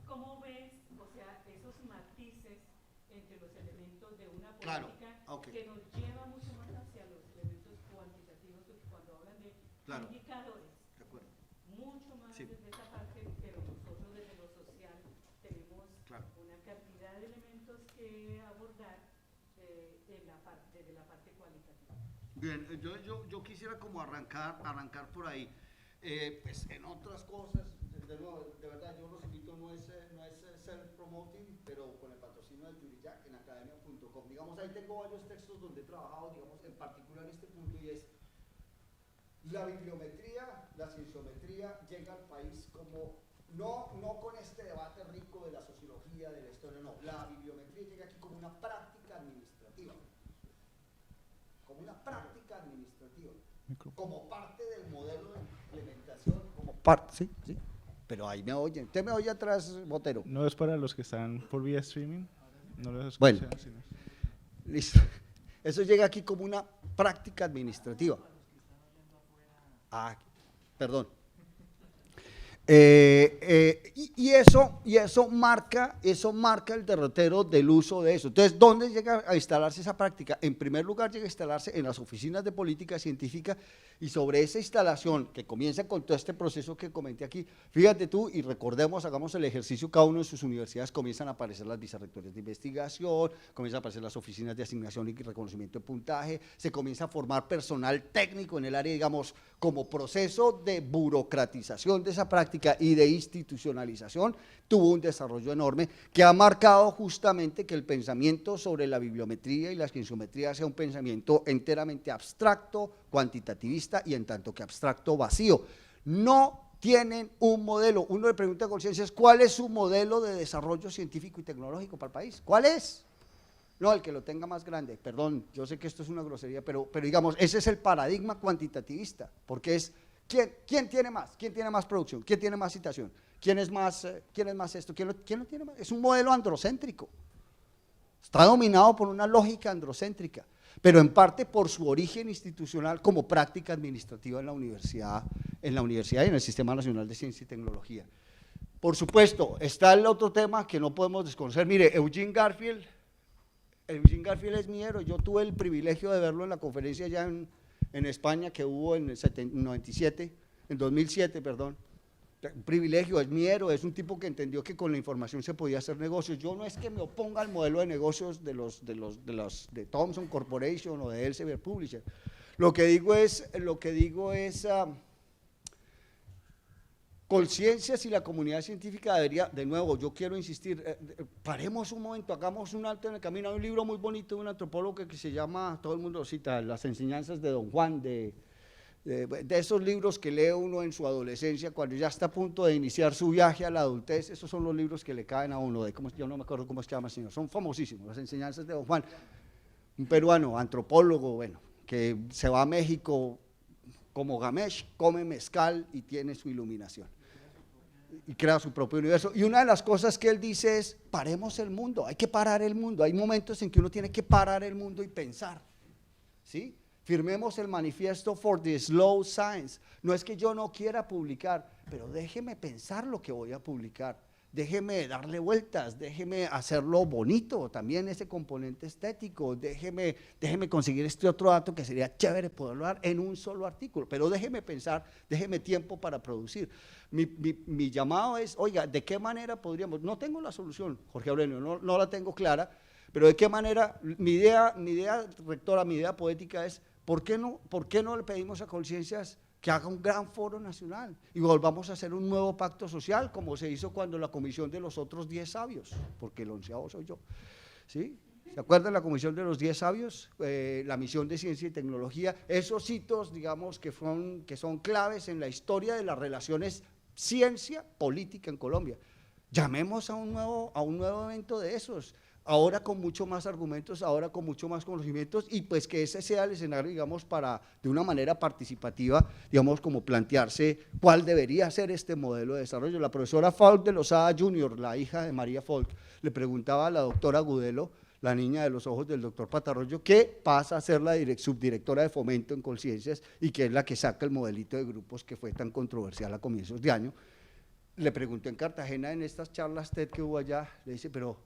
¿Cómo ves, o sea, esos matices entre los elementos de una claro, política okay, que nos lleva mucho más hacia los elementos cuantitativos, porque cuando hablan de claro, indicadores, de acuerdo, mucho más sí, desde esa parte, pero nosotros desde lo social tenemos claro, una cantidad de elementos que abordar desde la parte cualitativa. Bien, yo quisiera como arrancar por ahí. Pues en otras cosas, de nuevo, de verdad, yo los invito, no es self-promoting, pero con el patrocinio de Yurijack en academia.com. Digamos, ahí tengo varios textos donde he trabajado, digamos, en particular este punto, y es la bibliometría, la cienciometría llega al país como, no con este debate rico de la sociología, de la historia, no, la bibliometría llega aquí como una práctica administrativa. Como una práctica administrativa, como parte del modelo de implementación, como parte, sí, pero ahí me oyen, ¿usted me oye atrás, Botero? No es para los que están por vía streaming, no los Bueno, escuchan, sino... Listo, eso llega aquí como una práctica administrativa. Perdón. Y eso marca el derrotero del uso de eso. Entonces, ¿dónde llega a instalarse esa práctica? En primer lugar, llega a instalarse en las oficinas de política científica, y sobre esa instalación que comienza con todo este proceso que comenté aquí, fíjate tú, y recordemos, hagamos el ejercicio, cada uno de sus universidades comienzan a aparecer las vicerrectorías de investigación, comienzan a aparecer las oficinas de asignación y reconocimiento de puntaje, se comienza a formar personal técnico en el área, digamos, como proceso de burocratización de esa práctica y de institucionalización, tuvo un desarrollo enorme que ha marcado justamente que el pensamiento sobre la bibliometría y la cienciometría sea un pensamiento enteramente abstracto, cuantitativista y en tanto que abstracto vacío. No tienen un modelo. Uno le pregunta a Colciencias, ¿cuál es su modelo de desarrollo científico y tecnológico para el país? ¿Cuál es? No, el que lo tenga más grande. Perdón, yo sé que esto es una grosería, pero digamos, ese es el paradigma cuantitativista, porque es, ¿quién tiene más? ¿Quién tiene más producción? ¿Quién tiene más citación? ¿Quién es más esto? ¿Quién lo tiene más? Es un modelo androcéntrico. Está dominado por una lógica androcéntrica, pero en parte por su origen institucional como práctica administrativa en la universidad en la universidad y en el Sistema Nacional de Ciencia y Tecnología. Por supuesto, está el otro tema que no podemos desconocer. Mire, Eugene Garfield es mi héroe. Yo tuve el privilegio de verlo en la conferencia allá en España que hubo en el 2007, perdón. Un privilegio, es mi héroe, es un tipo que entendió que con la información se podía hacer negocios. Yo no es que me oponga al modelo de negocios de Thomson Corporation o de Elsevier Publisher. Lo que digo es conciencia si la comunidad científica debería, de nuevo, yo quiero insistir, paremos un momento, hagamos un alto en el camino. Hay un libro muy bonito de un antropólogo que se llama, todo el mundo lo cita, Las enseñanzas de Don Juan, de esos libros que lee uno en su adolescencia, cuando ya está a punto de iniciar su viaje a la adultez. Esos son los libros que le caen a uno, yo no me acuerdo cómo se llama el señor, son famosísimos, Las enseñanzas de Don Juan, un peruano, antropólogo, bueno, que se va a México como Gamesh, come mezcal y tiene su iluminación y crea su propio universo. Y una de las cosas que él dice es, paremos el mundo, hay que parar el mundo, hay momentos en que uno tiene que parar el mundo y pensar, ¿sí? Firmemos el manifiesto for the slow science. No es que yo no quiera publicar, pero déjeme pensar lo que voy a publicar, déjeme darle vueltas, déjeme hacerlo bonito, también ese componente estético, déjeme conseguir este otro dato que sería chévere poderlo dar en un solo artículo, pero déjeme pensar, déjeme tiempo para producir. Mi llamado es, oiga, ¿de qué manera podríamos? No tengo la solución, Jorge Aurelio, no la tengo clara, pero ¿de qué manera? Mi idea rectora, mi idea poética es, ¿por qué no le pedimos a Conciencias que haga un gran foro nacional y volvamos a hacer un nuevo pacto social, como se hizo cuando la comisión de los otros 10 sabios, porque el 11º soy yo, ¿sí? ¿Se acuerdan la comisión de los 10 sabios? La misión de ciencia y tecnología, esos hitos, digamos, que son claves en la historia de las relaciones ciencia-política en Colombia. Llamemos a un nuevo evento de esos, ahora con mucho más argumentos, ahora con mucho más conocimientos, y pues que ese sea el escenario, digamos, para de una manera participativa, digamos, como plantearse cuál debería ser este modelo de desarrollo. La profesora Falk de Lozada Jr., la hija de María Falk, le preguntaba a la doctora Gudelo, la niña de los ojos del doctor Patarroyo, que pasa a ser la subdirectora de Fomento en Conciencias y que es la que saca el modelito de grupos que fue tan controversial a comienzos de año. Le preguntó en Cartagena en estas charlas TED que hubo allá, le dice, pero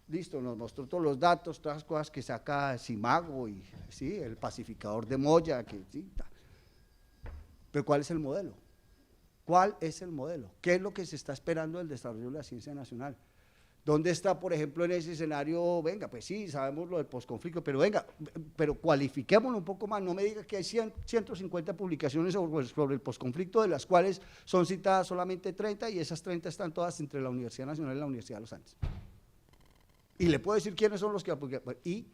listo, nos mostró todos los datos, todas las cosas que saca Simago y ¿sí? El pacificador de Moya, ¿sí? Pero ¿cuál es el modelo? ¿Cuál es el modelo? ¿Qué es lo que se está esperando del desarrollo de la ciencia nacional? ¿Dónde está, por ejemplo, en ese escenario? Venga, pues sí, sabemos lo del posconflicto, pero venga, pero cualifiquémoslo un poco más, no me diga que hay 150 publicaciones sobre el posconflicto, de las cuales son citadas solamente 30 y esas 30 están todas entre la Universidad Nacional y la Universidad de los Andes. Y le puedo decir quiénes son los que apoyan. ¿Y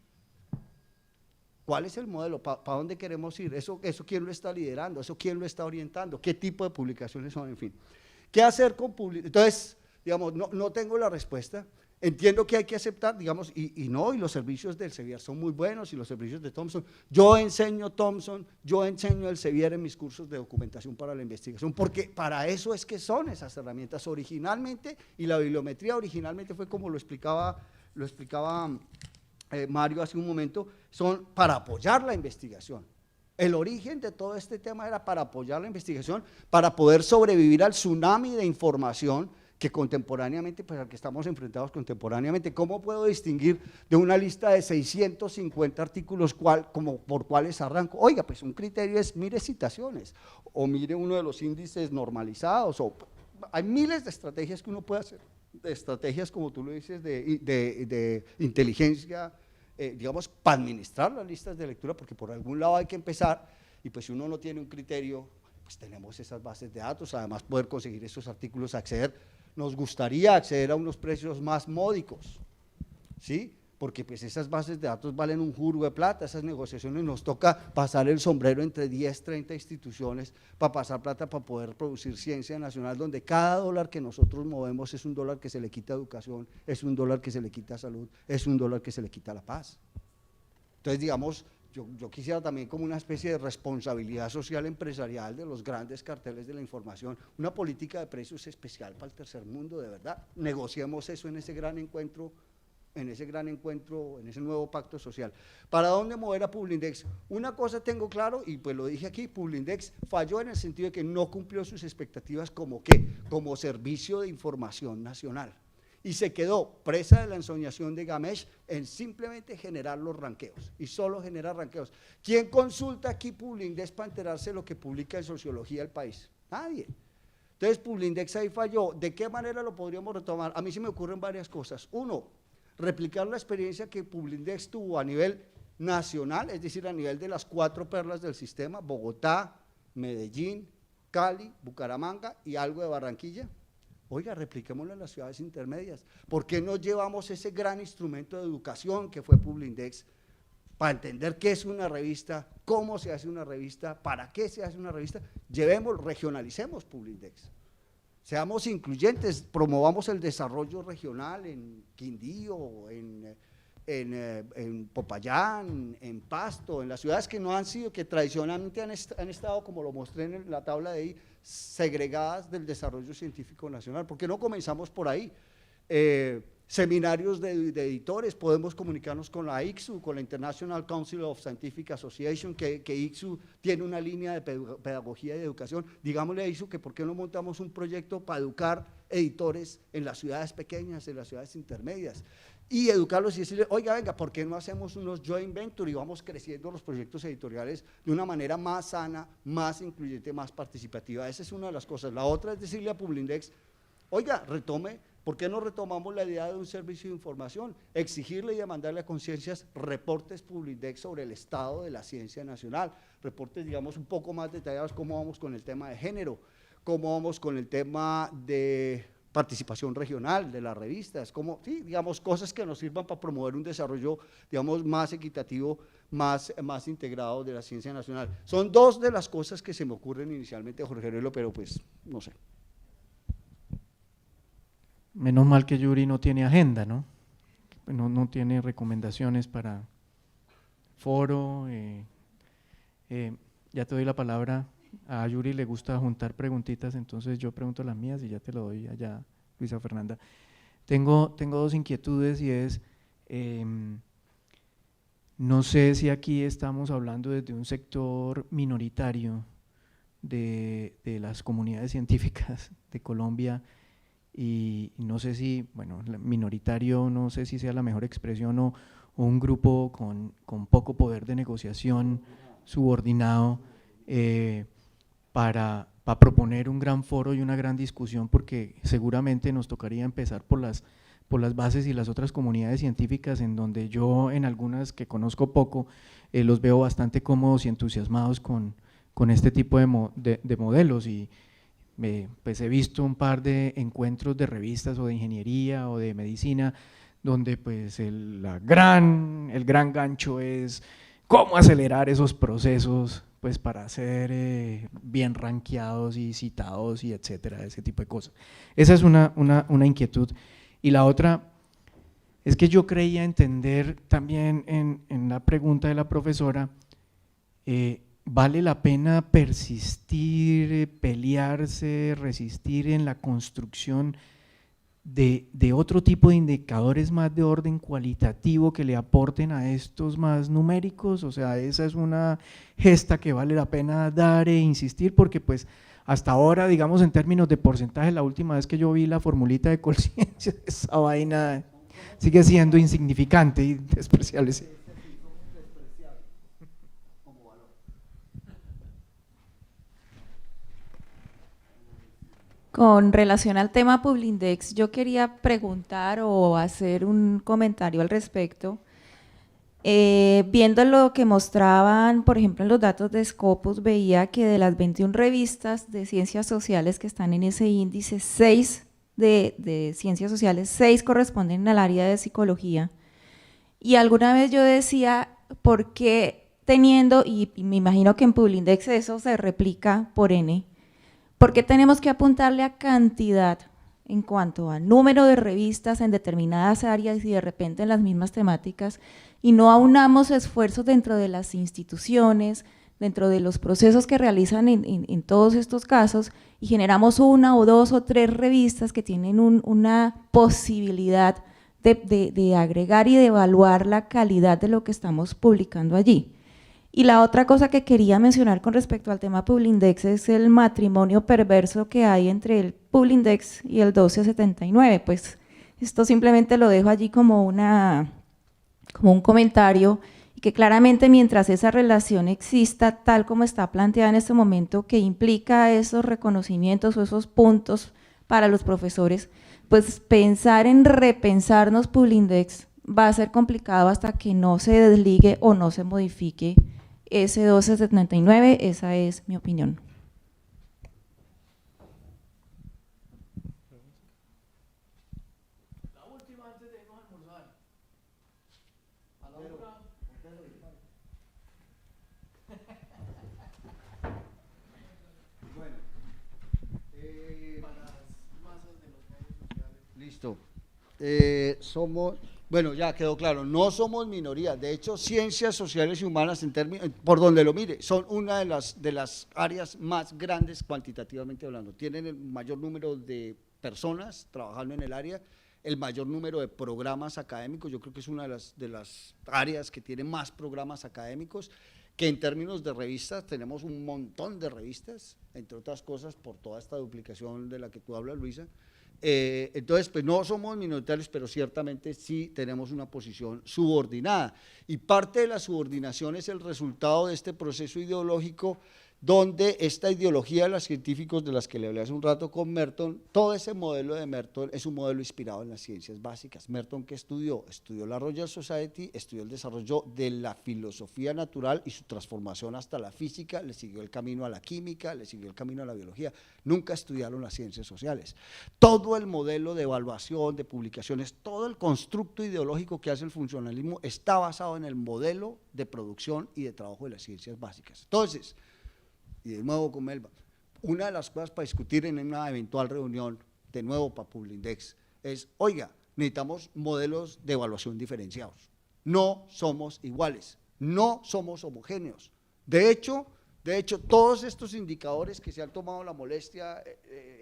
cuál es el modelo? ¿Para dónde queremos ir? ¿Eso quién lo está liderando? ¿Eso quién lo está orientando? ¿Qué tipo de publicaciones son? En fin. ¿Qué hacer con publicaciones? Entonces, digamos, no tengo la respuesta. Entiendo que hay que aceptar, digamos, y los servicios del Elsevier son muy buenos y los servicios de Thomson. Yo enseño Thomson, yo enseño Elsevier en mis cursos de documentación para la investigación, porque para eso es que son esas herramientas originalmente, y la bibliometría originalmente fue como lo explicaba Mario hace un momento, son para apoyar la investigación. El origen de todo este tema era para apoyar la investigación, para poder sobrevivir al tsunami de información que contemporáneamente, pues al que estamos enfrentados contemporáneamente. ¿Cómo puedo distinguir de una lista de 650 artículos por cuáles arranco? Oiga, pues un criterio es mire citaciones, o mire uno de los índices normalizados, o hay miles de estrategias que uno puede hacer, de estrategias, como tú lo dices, de inteligencia, digamos, para administrar las listas de lectura, porque por algún lado hay que empezar, y pues si uno no tiene un criterio, pues tenemos esas bases de datos, además poder conseguir esos artículos, nos gustaría acceder a unos precios más módicos, ¿sí? Porque pues esas bases de datos valen un jurgo de plata, esas negociaciones nos toca pasar el sombrero entre 10, 30 instituciones para pasar plata para poder producir ciencia nacional, donde cada dólar que nosotros movemos es un dólar que se le quita a educación, es un dólar que se le quita a salud, es un dólar que se le quita a la paz. Entonces, digamos, yo quisiera también como una especie de responsabilidad social empresarial de los grandes carteles de la información, una política de precios especial para el tercer mundo, de verdad. Negociemos eso en ese gran encuentro en ese gran encuentro, en ese nuevo pacto social. ¿Para dónde mover a Publindex? Una cosa tengo claro, y pues lo dije aquí, Publindex falló en el sentido de que no cumplió sus expectativas como ¿qué? Como servicio de información nacional. Y se quedó presa de la ensoñación de Gamesh en simplemente generar los ranqueos, y solo generar ranqueos. ¿Quién consulta aquí Publindex para enterarse de lo que publica en Sociología del País? Nadie. Entonces Publindex ahí falló. ¿De qué manera lo podríamos retomar? A mí se me ocurren varias cosas. Uno, replicar la experiencia que Publindex tuvo a nivel nacional, es decir, a nivel de las 4 perlas del sistema, Bogotá, Medellín, Cali, Bucaramanga y algo de Barranquilla. Oiga, repliquémoslo en las ciudades intermedias. ¿Por qué no llevamos ese gran instrumento de educación que fue Publindex para entender qué es una revista, cómo se hace una revista, para qué se hace una revista? Llevemos, regionalicemos Publindex. Seamos incluyentes, promovamos el desarrollo regional en Quindío, en Popayán, en Pasto, en las ciudades que no han sido, que tradicionalmente han estado, como lo mostré en la tabla de ahí, segregadas del desarrollo científico nacional. ¿Por qué no comenzamos por ahí? Seminarios de editores, podemos comunicarnos con la ICSU, con la International Council of Scientific Association, que ICSU tiene una línea de pedagogía y de educación. Digámosle a ICSU que por qué no montamos un proyecto para educar editores en las ciudades pequeñas, en las ciudades intermedias, y educarlos y decirles, oiga, venga, ¿por qué no hacemos unos joint venture y vamos creciendo los proyectos editoriales de una manera más sana, más incluyente, más participativa? Esa es una de las cosas. La otra es decirle a Publindex, oiga, retome. ¿Por qué no retomamos la idea de un servicio de información? Exigirle y demandarle a Conciencias reportes Publindex sobre el estado de la ciencia nacional, reportes, digamos, un poco más detallados, cómo vamos con el tema de género, cómo vamos con el tema de participación regional de las revistas, como, sí, digamos, cosas que nos sirvan para promover un desarrollo, digamos, más equitativo, más integrado de la ciencia nacional. Son 2 de las cosas que se me ocurren inicialmente, Jorge Aurelio, pero pues, no sé. Menos mal que Yuri no tiene agenda, ¿no? No tiene recomendaciones para foro. Ya te doy la palabra. A Yuri le gusta juntar preguntitas, entonces yo pregunto las mías y ya te lo doy allá, Luisa Fernanda. Tengo 2 inquietudes y es, no sé si aquí estamos hablando desde un sector minoritario de las comunidades científicas de Colombia, y no sé si, bueno, minoritario no sé si sea la mejor expresión, o un grupo con poco poder de negociación, subordinado, para proponer un gran foro y una gran discusión, porque seguramente nos tocaría empezar por las bases y las otras comunidades científicas, en donde yo en algunas que conozco poco, los veo bastante cómodos y entusiasmados con este tipo de modelos, y pues he visto un par de encuentros de revistas o de ingeniería o de medicina donde pues el gran gancho es cómo acelerar esos procesos pues para ser bien rankeados y citados y etcétera, ese tipo de cosas. Esa es una inquietud. Y la otra es que yo creía entender también en la pregunta de la profesora, ¿vale la pena persistir, pelearse, resistir en la construcción de otro tipo de indicadores más de orden cualitativo que le aporten a estos más numéricos? O sea, esa es una gesta que vale la pena dar e insistir, porque pues hasta ahora, digamos en términos de porcentaje, la última vez que yo vi la formulita de Colciencia, esa vaina sigue siendo insignificante y despreciable. Con relación al tema Publindex, yo quería preguntar o hacer un comentario al respecto. Viendo lo que mostraban, por ejemplo, en los datos de Scopus, veía que de las 21 revistas de ciencias sociales que están en ese índice, 6 de ciencias sociales, 6 corresponden al área de psicología. Y alguna vez yo decía, ¿por qué teniendo, y me imagino que en Publindex eso se replica por N, ¿por qué tenemos que apuntarle a cantidad en cuanto al número de revistas en determinadas áreas y de repente en las mismas temáticas, y no aunamos esfuerzos dentro de las instituciones, dentro de los procesos que realizan en todos estos casos, y generamos 1 o 2 o 3 revistas que tienen una posibilidad de agregar y de evaluar la calidad de lo que estamos publicando allí. Y la otra cosa que quería mencionar con respecto al tema Publindex es el matrimonio perverso que hay entre el Publindex y el 1279. Pues esto simplemente lo dejo allí como un comentario, y que claramente mientras esa relación exista tal como está planteada en este momento, que implica esos reconocimientos o esos puntos para los profesores, pues pensar en repensarnos Publindex va a ser complicado hasta que no se desligue o no se modifique ese 1279, esa es mi opinión. La última antes de irnos a almorzar. A la otra. Bueno, Para las masas de los medios sociales. listo. Bueno, ya quedó claro, no somos minoría. De hecho, ciencias sociales y humanas, por donde lo mire, son una de las áreas más grandes cuantitativamente hablando. Tienen el mayor número de personas trabajando en el área, el mayor número de programas académicos. Yo creo que es una de las áreas que tiene más programas académicos, que en términos de revistas tenemos un montón de revistas, entre otras cosas por toda esta duplicación de la que tú hablas, Luisa. Entonces, pues no somos minoritarios, pero ciertamente sí tenemos una posición subordinada. Y parte de la subordinación es el resultado de este proceso ideológico, donde esta ideología de los científicos de las que le hablé hace un rato con Merton, todo ese modelo de Merton es un modelo inspirado en las ciencias básicas. Merton, ¿qué estudió? Estudió la Royal Society, estudió el desarrollo de la filosofía natural y su transformación hasta la física, le siguió el camino a la química, le siguió el camino a la biología. Nunca estudiaron las ciencias sociales. Todo el modelo de evaluación, de publicaciones, todo el constructo ideológico que hace el funcionalismo está basado en el modelo de producción y de trabajo de las ciencias básicas. Entonces, y de nuevo con Melba, una de las cosas para discutir en una eventual reunión, de nuevo para Publindex, es, oiga, necesitamos modelos de evaluación diferenciados. No somos iguales, no somos homogéneos. De hecho, todos estos indicadores que se han tomado la molestia,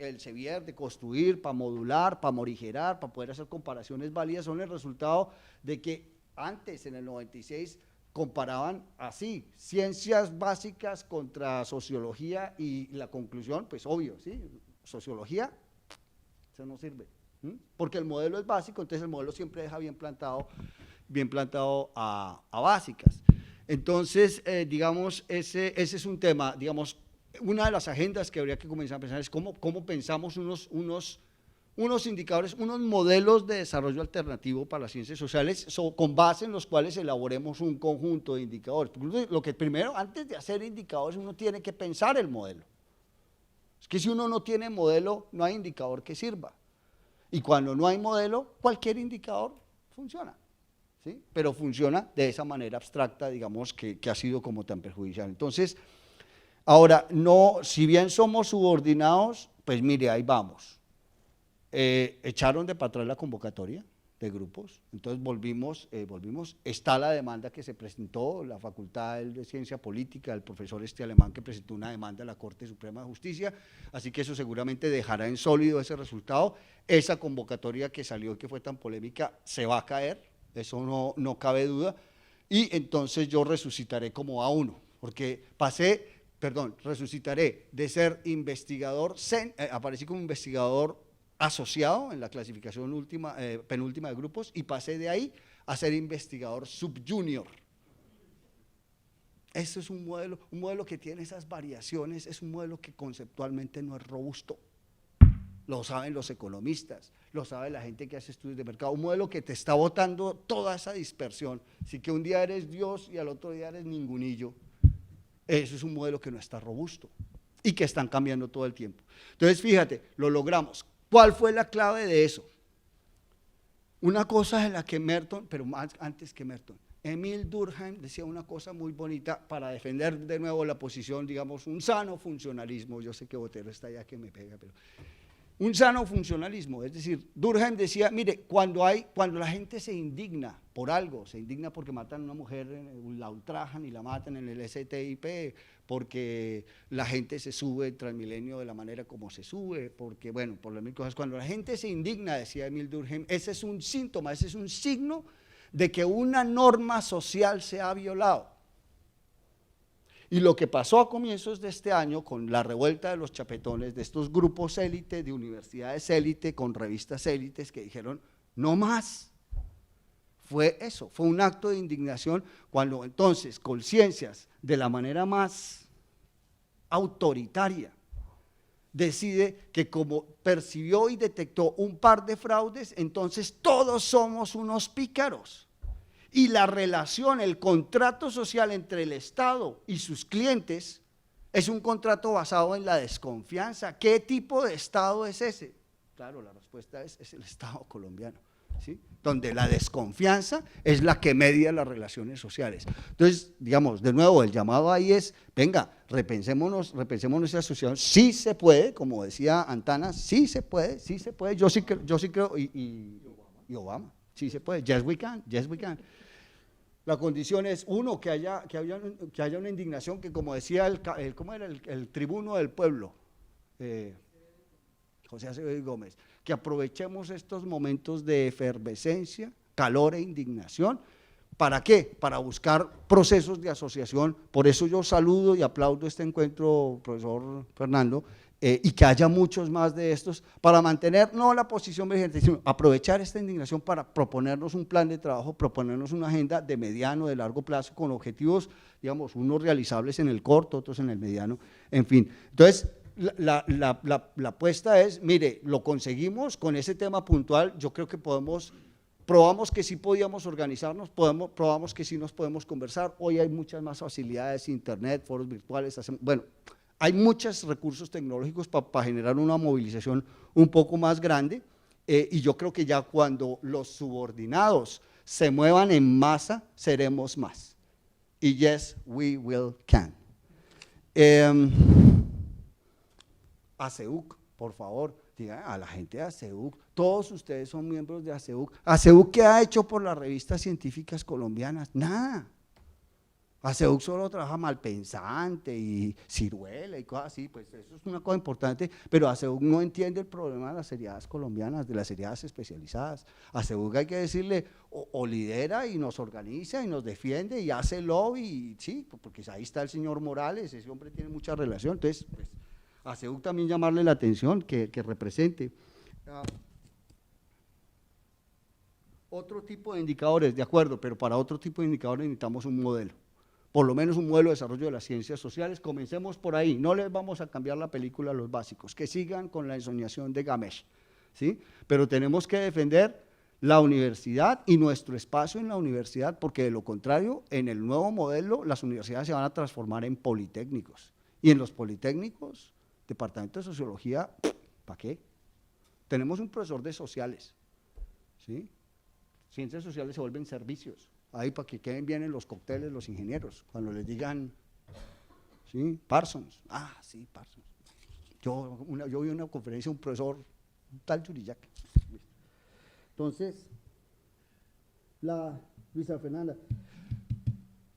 el Sevier, de construir para modular, para morigerar, para poder hacer comparaciones válidas, son el resultado de que antes, en el 96, comparaban así, ciencias básicas contra sociología, y la conclusión, pues obvio, ¿sí? Sociología, eso no sirve, porque el modelo es básico, entonces el modelo siempre deja bien plantado a básicas. Entonces, digamos, ese es un tema, digamos, una de las agendas que habría que comenzar a pensar es cómo pensamos unos indicadores, unos modelos de desarrollo alternativo para las ciencias sociales, con base en los cuales elaboremos un conjunto de indicadores. Lo que primero, antes de hacer indicadores, uno tiene que pensar el modelo. Es que si uno no tiene modelo, no hay indicador que sirva. Y cuando no hay modelo, cualquier indicador funciona, ¿sí? Pero funciona de esa manera abstracta, digamos, que ha sido como tan perjudicial. Entonces, ahora, no, si bien somos subordinados, pues mire, ahí vamos. Echaron de para atrás la convocatoria de grupos, entonces volvimos, está la demanda que se presentó, la Facultad de Ciencia Política, el profesor alemán que presentó una demanda a la Corte Suprema de Justicia, así que eso seguramente dejará en sólido ese resultado. Esa convocatoria que salió y que fue tan polémica se va a caer, eso no cabe duda, y entonces yo resucitaré como A1, porque resucitaré de ser investigador, aparecí como investigador asociado en la clasificación penúltima de grupos, y pasé de ahí a ser investigador subjunior. Eso es un modelo que tiene esas variaciones, es un modelo que conceptualmente no es robusto. Lo saben los economistas, lo sabe la gente que hace estudios de mercado, un modelo que te está botando toda esa dispersión, así que un día eres Dios y al otro día eres ningunillo. Eso es un modelo que no está robusto y que están cambiando todo el tiempo. Entonces, fíjate, lo logramos. ¿Cuál fue la clave de eso? Una cosa en la que Merton, pero más antes que Merton, Emil Durkheim decía una cosa muy bonita para defender de nuevo la posición, digamos, un sano funcionalismo. Yo sé que Botero está allá que me pega, pero un sano funcionalismo. Es decir, Durkheim decía, mire, cuando la gente se indigna por algo, se indigna porque matan a una mujer, la ultrajan y la matan en el STIP, porque la gente se sube en Transmilenio de la manera como se sube, porque, bueno, por las mil cosas, cuando la gente se indigna, decía Emil Durkheim, ese es un síntoma, ese es un signo de que una norma social se ha violado. Y lo que pasó a comienzos de este año con la revuelta de los chapetones, de estos grupos élite, de universidades élite, con revistas élites que dijeron, no más, fue eso, fue un acto de indignación cuando entonces Colciencias, de la manera más autoritaria, decide que como percibió y detectó un par de fraudes, entonces todos somos unos pícaros. Y la relación, el contrato social entre el Estado y sus clientes es un contrato basado en la desconfianza. ¿Qué tipo de Estado es ese? Claro, la respuesta es el Estado colombiano, ¿sí? Donde la desconfianza es la que media las relaciones sociales. Entonces, digamos, de nuevo, el llamado ahí es, venga, repensémonos esa asociación, sí se puede, como decía Antana, sí se puede, yo sí creo, y Obama, sí se puede, yes we can. La condición es, uno, que haya una indignación que, como decía ¿cómo era el tribuno del pueblo? José Acevedo Gómez, que aprovechemos estos momentos de efervescencia, calor e indignación. ¿Para qué? Para buscar procesos de asociación. Por eso yo saludo y aplaudo este encuentro, profesor Fernando, y que haya muchos más de estos, para mantener no la posición vigente, sino aprovechar esta indignación para proponernos un plan de trabajo, proponernos una agenda de mediano, de largo plazo, con objetivos, digamos, unos realizables en el corto, otros en el mediano, en fin. Entonces, la apuesta es, mire, lo conseguimos con ese tema puntual, yo creo que probamos que sí podíamos organizarnos, probamos que sí nos podemos conversar, hoy hay muchas más facilidades, internet, foros virtuales, bueno, hay muchos recursos tecnológicos para generar una movilización un poco más grande, y yo creo que ya cuando los subordinados se muevan en masa, seremos más. Y yes, we will can. ACEUC, por favor, digan a la gente de ACEUC, todos ustedes son miembros de ACEUC. ¿ACEUC qué ha hecho por las revistas científicas colombianas? Nada. ACEUC solo trabaja Malpensante y Ciruela y cosas así, pues eso es una cosa importante, pero ACEUC no entiende el problema de las seriedades colombianas, de las seriedades especializadas. ACEUC hay que decirle, o lidera y nos organiza y nos defiende y hace lobby, y sí, porque ahí está el señor Morales, ese hombre tiene mucha relación, entonces, pues, ACEUC también llamarle la atención, que represente. Otro tipo de indicadores, de acuerdo, pero para otro tipo de indicadores necesitamos un modelo. Por lo menos un modelo de desarrollo de las ciencias sociales, comencemos por ahí, no les vamos a cambiar la película a los básicos, que sigan con la ensoñación de Gamesh, ¿sí? Pero tenemos que defender la universidad y nuestro espacio en la universidad, porque de lo contrario, en el nuevo modelo, las universidades se van a transformar en politécnicos, y en los politécnicos, departamento de sociología, ¿para qué? Tenemos un profesor de sociales, ¿sí? Ciencias sociales se vuelven servicios, ahí para que queden bien en los cócteles los ingenieros, cuando les digan, ¿sí? Parsons, sí, Parsons. Yo vi una conferencia de un profesor, un tal Yurillac. Entonces, Luisa Fernanda,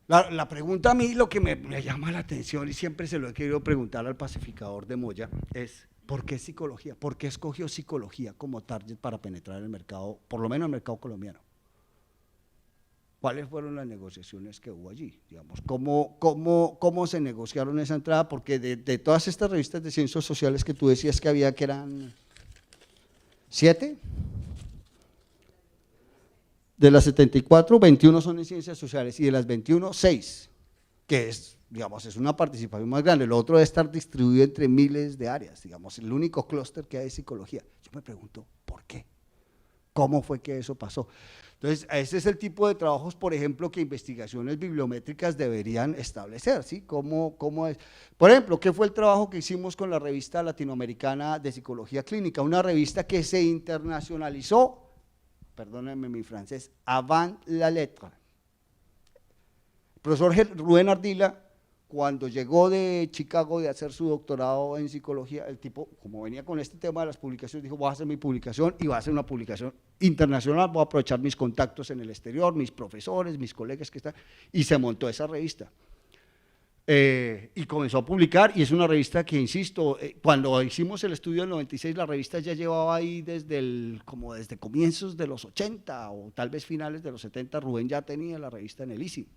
la pregunta a mí, lo que me llama la atención, y siempre se lo he querido preguntar al pacificador de Moya, es ¿por qué psicología? ¿Por qué escogió psicología como target para penetrar el mercado, por lo menos el mercado colombiano? ¿Cuáles fueron las negociaciones que hubo allí? Digamos, ¿cómo se negociaron esa entrada? Porque de todas estas revistas de ciencias sociales que tú decías que había, que eran 7, de las 74, 21 son en ciencias sociales, y de las 21, 6, que es, digamos, es una participación más grande. Lo otro es estar distribuido entre miles de áreas, digamos, el único clúster que hay es psicología. Yo me pregunto, ¿por qué? ¿Cómo fue que eso pasó? Entonces, ese es el tipo de trabajos, por ejemplo, que investigaciones bibliométricas deberían establecer, ¿sí? ¿Cómo es? Por ejemplo, ¿qué fue el trabajo que hicimos con la revista latinoamericana de psicología clínica? Una revista que se internacionalizó, perdónenme mi francés, avant la lettre. El profesor Rubén Ardila cuando llegó de Chicago de hacer su doctorado en psicología, el tipo, como venía con este tema de las publicaciones, dijo, voy a hacer mi publicación y voy a hacer una publicación internacional, voy a aprovechar mis contactos en el exterior, mis profesores, mis colegas que están, y se montó esa revista. Y comenzó a publicar, y es una revista que, insisto, cuando hicimos el estudio del 96, la revista ya llevaba ahí como desde comienzos de los 80 o tal vez finales de los 70, Rubén ya tenía la revista en el ISI.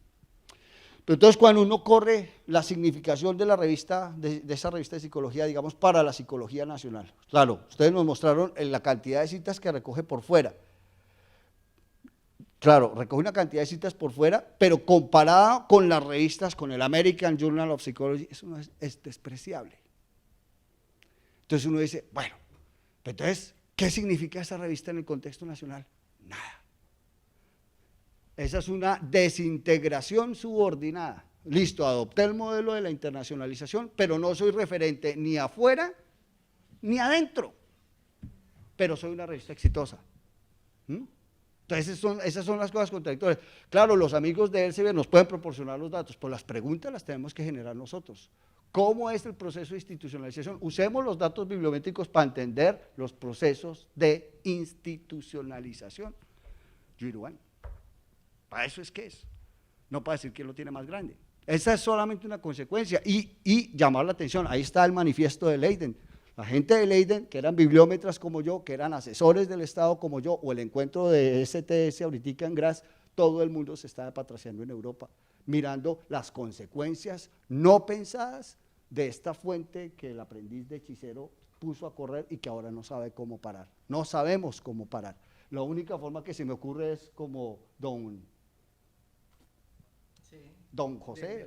Pero entonces cuando uno corre la significación de la revista, de esa revista de psicología, digamos, para la psicología nacional, claro, ustedes nos mostraron la cantidad de citas que recoge por fuera. Claro, recoge una cantidad de citas por fuera, pero comparada con las revistas, con el American Journal of Psychology, eso no es despreciable. Entonces uno dice, bueno, entonces, ¿qué significa esa revista en el contexto nacional? Nada. Esa es una desintegración subordinada. Listo, adopté el modelo de la internacionalización, pero no soy referente ni afuera ni adentro, pero soy una revista exitosa. Entonces esas son las cosas contradictorias. Claro, los amigos de Elsevier nos pueden proporcionar los datos, pero las preguntas las tenemos que generar nosotros. ¿Cómo es el proceso de institucionalización? Usemos los datos bibliométricos para entender los procesos de institucionalización. Yuruán. Para eso es que es, no para decir quién lo tiene más grande. Esa es solamente una consecuencia y llamar la atención. Ahí está el manifiesto de Leiden. La gente de Leiden, que eran bibliómetras como yo, que eran asesores del Estado como yo, o el encuentro de STS ahorita en Graz, todo el mundo se está patrociando en Europa, mirando las consecuencias no pensadas de esta fuente que el aprendiz de hechicero puso a correr y que ahora no sabe cómo parar. No sabemos cómo parar. La única forma que se me ocurre es como don José,